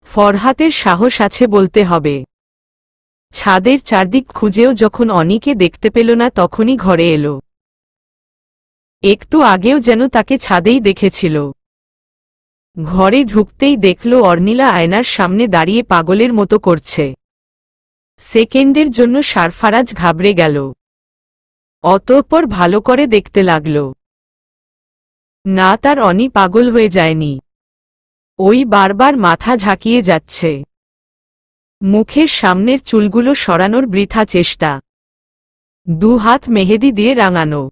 ফরহাতের সাহস আছে বলতে হবে। ছাদের চারদিক খুঁজেও যখন অনিকে দেখতে পেল না তখনই ঘরে এলো। একটু আগেও যেন তাকে ছাদেই দেখেছিল। ঘরে ঢুকতেই দেখল অর্নিলা আয়নার সামনে দাঁড়িয়ে পাগলের মতো করছে। সেকেন্ডের জন্য সারফারাজ ঘাবড়ে গেল। অতঃপর ভালো করে দেখতে লাগল। না, তার অনি পাগল হয়ে যায়নি। ওই বারবার মাথা ঝাঁকিয়ে যাচ্ছে। মুখের সামনের চুলগুলো সরানোর বৃথা চেষ্টা। দু হাত মেহেদি দিয়ে রাঙানো।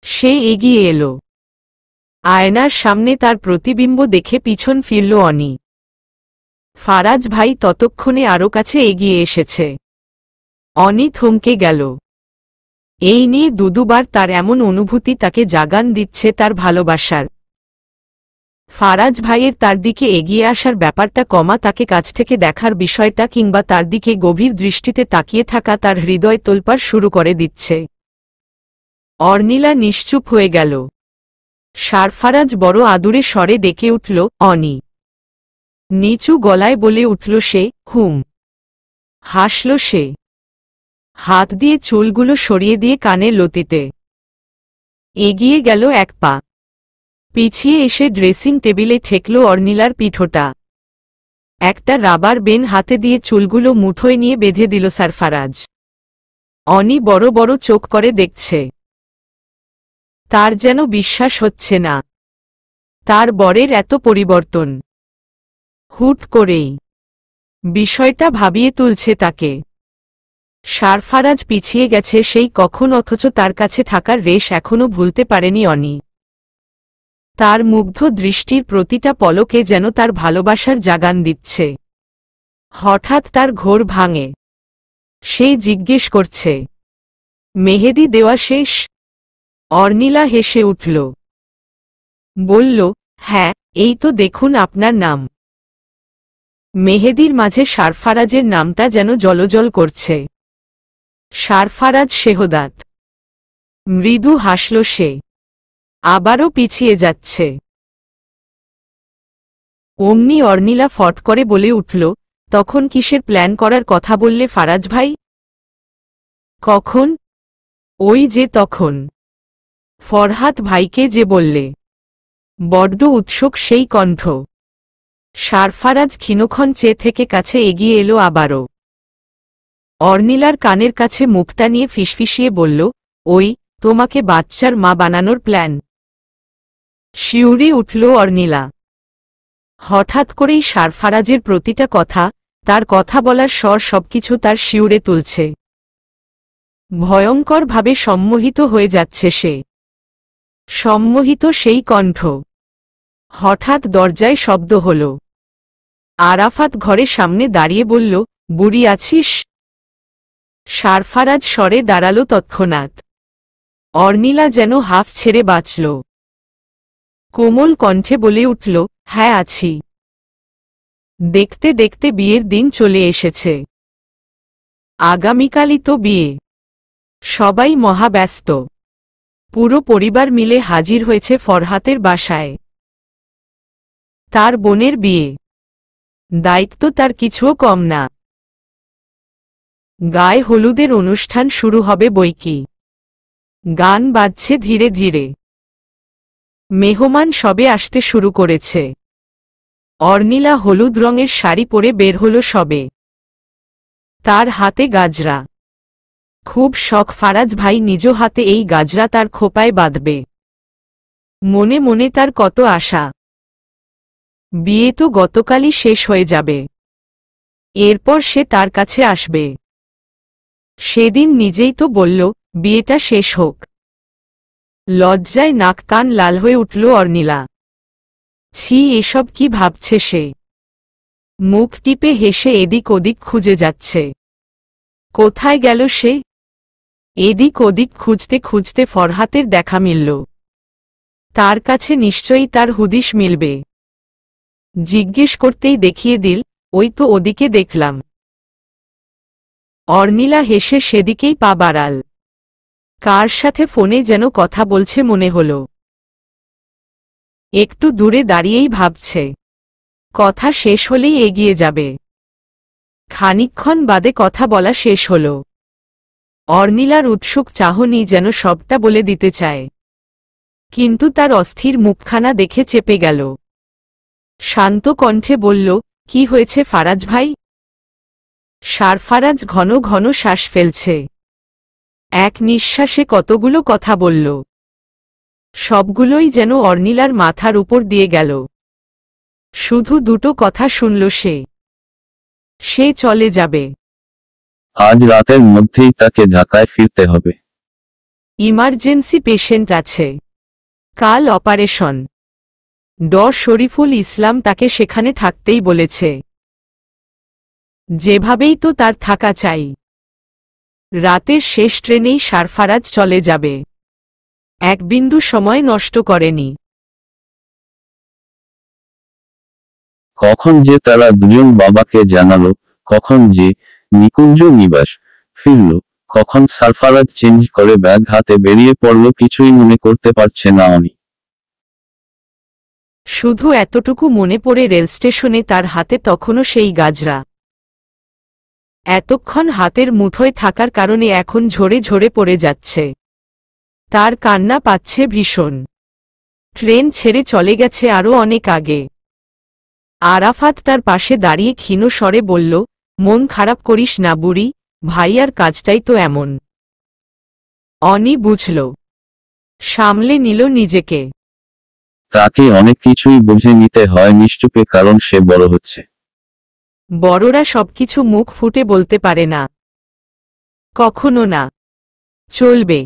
সে এগিয়ে এলো। আয়নার সামনে তার প্রতিবিম্ব দেখে পিছন ফিরল অনি। ফারাজ ভাই ততক্ষণে আরও কাছে এগিয়ে এসেছে। অনি থমকে গেল। এই নিয়ে দুবার তার এমন অনুভূতি তাকে জাগান দিচ্ছে তার ভালোবাসার। ফারাজ ভাইয়ের তার দিকে এগিয়ে আসার ব্যাপারটা কমা তাকে কাছ থেকে দেখার বিষয়টা কিংবা তার দিকে গভীর দৃষ্টিতে তাকিয়ে থাকা তার হৃদয় তোলপাড় শুরু করে দিচ্ছে। অর্নিলা নিশ্চুপ হয়ে গেল। সারফারাজ বড় আদুরে স্বরে ডেকে উঠল, অনি। নিচু গলায় বলে উঠল সে, হুম। হাসল সে। হাত দিয়ে চুলগুলো সরিয়ে দিয়ে কানের লতিতে এগিয়ে গেল এক পা। পিছিয়ে এসে ড্রেসিং টেবিলে ঠেকল অর্নিলার পিঠোটা। একটা রাবার বেন হাতে দিয়ে চুলগুলো মুঠোয় নিয়ে বেঁধে দিল সারফারাজ। অনি বড় বড় চোখ করে দেখছে। তার যেন বিশ্বাস হচ্ছে না। তার বরের এত পরিবর্তন। হুট করেই বিষয়টা ভাবিয়ে তুলছে তাকে। সারফারাজ পিছিয়ে গেছে সেই কখন, অথচ তার কাছে থাকার রেশ এখনো ভুলতে পারেনি অনি। তার মুগ্ধ দৃষ্টির প্রতিটা পলকে যেন তার ভালোবাসার জাগান দিচ্ছে। হঠাৎ তার ঘোর ভাঙে। সে জিজ্ঞেস করছে, মেহেদি দেওয়া শেষ? অর্নিলা হেসে উঠল। বলল, হ্যাঁ, এই তো দেখুন আপনার নাম। মেহেদির মাঝে সারফারাজের নামটা যেন জলজল করছে। সারফারাজ শেহদাত। মৃদু হাসল সে। আবারও পিছিয়ে যাচ্ছে। অমনি অর্নিলা ফট করে বলে উঠল, তখন কিসের প্ল্যান করার কথা বললে ফারাজ ভাই? কখন? ওই যে তখন ফরহাত ভাইকে যে বললে। বড্ড উৎসুক সেই কণ্ঠ। সারফারাজ ক্ষীণক্ষণ চেয়ে থেকে কাছে এগিয়ে এলো আবারও। অর্নিলার কানের কাছে মুখটা নিয়ে ফিসফিসিয়ে বলল, ওই, তোমাকে বাচ্চার মা বানানোর প্ল্যান। শিউরে উঠল অর্নিলা। হঠাৎ করেই সারফারাজের প্রতিটা কথা, তার কথা বলার স্বর সবকিছু তার শিউরে তুলছে। ভয়ঙ্করভাবে সম্মোহিত হয়ে যাচ্ছে সে। সম্মোহিত সেই কণ্ঠ। হঠাৎ দরজায় শব্দ হল। আরাফাত ঘরের সামনে দাঁড়িয়ে বলল, বুড়ি আছিস? সারফারাজ স্বরে দাঁড়াল তৎক্ষণাৎ। অর্নিলা যেন হাফ ছেড়ে বাঁচল। কোমল কণ্ঠে বলে উঠল, হ্যাঁ আছি। দেখতে দেখতে বিয়ের দিন চলে এসেছে। আগামীকালই তো বিয়ে। সবাই মহাব্যস্ত। পুরো পরিবার মিলে হাজির হয়েছে ফরহাতের বাসায়। তার বোনের বিয়ে। দায়িত্ব তার কিছুও কম না। গায়ে হলুদের অনুষ্ঠান শুরু হবে বৈকি। গান বাজছে ধীরে ধীরে। মেহমান সবে আসতে শুরু করেছে। অর্নিলা হলুদ রঙের শাড়ি পরে বের হল সবে। তার হাতে গাজরা। খুব শখ ফারাজ ভাই নিজ হাতে এই গাজরা তার খোপায় বাঁধবে। মনে মনে তার কত আশা। বিয়ে তো গতকালই শেষ হয়ে যাবে। এরপর সে তার কাছে আসবে। সেদিন নিজেই তো বলল, বিয়েটা শেষ হোক। লজ্জায় নাক কান লাল হয়ে উঠল অর্নিলা। ছি, এসব কি ভাবছে সে? মুখ টিপে হেসে এদিক ওদিক খুঁজে যাচ্ছে। কোথায় গেল সে? এদিক ওদিক খুঁজতে খুঁজতে ফরহাতের দেখা মিলল। তার কাছে নিশ্চয়ই তার হুদিস মিলবে। জিজ্ঞেস করতেই দেখিয়ে দিল, ওই তো ওদিকে দেখলাম। অর্নিলা হেসে সেদিকেই পা বাড়াল। কার সাথে ফোনে যেন কথা বলছে মনে হল। একটু দূরে দাঁড়িয়েই ভাবছে, কথা শেষ হলেই এগিয়ে যাবে। খানিকক্ষণ বাদে কথা বলা শেষ হল। অর্নিলার উৎসুক চাহনি যেন সবটা বলে দিতে চায়, কিন্তু তার অস্থির মুখখানা দেখে চেপে গেল। শান্ত কণ্ঠে বলল, কি হয়েছে ফারাজ ভাই? সারফারাজ ঘন ঘন শ্বাস ফেলছে। এক নিঃশ্বাসে কতগুলো কথা বলল, সবগুলোই যেন অর্নিলার মাথার উপর দিয়ে গেল। শুধু দুটো কথা শুনল সে চলে যাবে। আজ রাতের মধ্যেই তাকে ঢাকায় ফিরতে হবে। ইমার্জেন্সি পেশেন্ট আছে, কাল অপারেশন। শরীফুল ইসলাম তাকে সেখানে থাকতেই বলেছে। যেভাবেই তো তার থাকা চাই। রাতের শেষ ট্রেনেই সারফারাজ চলে যাবে। এক বিন্দু সময় নষ্ট করেনি। কখন যে তারা দুজন বাবাকে জানালো, কখন যে নিকুঞ্জ নিবাস ফিরল, কখন সারফারাজ চেঞ্জ করে ব্যাগ হাতে বেরিয়ে পড়ল, কিছুই মনে করতে পারছে না অনি। শুধু এতটুকু মনে পড়ে রেল স্টেশনে তার হাতে তখনও সেই গাজরা। এতক্ষণ হাতের মুঠোয় থাকার কারণে এখন ঝরে ঝরে পড়ে যাচ্ছে। তার কান্না পাচ্ছে ভীষণ। ট্রেন ছেড়ে চলে গেছে আরও অনেক আগে। আরাফাত তার পাশে দাঁড়িয়ে ক্ষীণ স্বরে বলল, মন খারাপ করিস না বুড়ি, ভাইয়ার কাজটাই তো এমন। অনি বুঝল, সামলে নিল নিজেকে। তাকে অনেক কিছুই বুঝে নিতে হয় নিশ্চুপে, কারণ সে বড় হচ্ছে। বড়রা সবকিছু মুখ ফুটে বলতে পারে না, কখনো না। চলবে।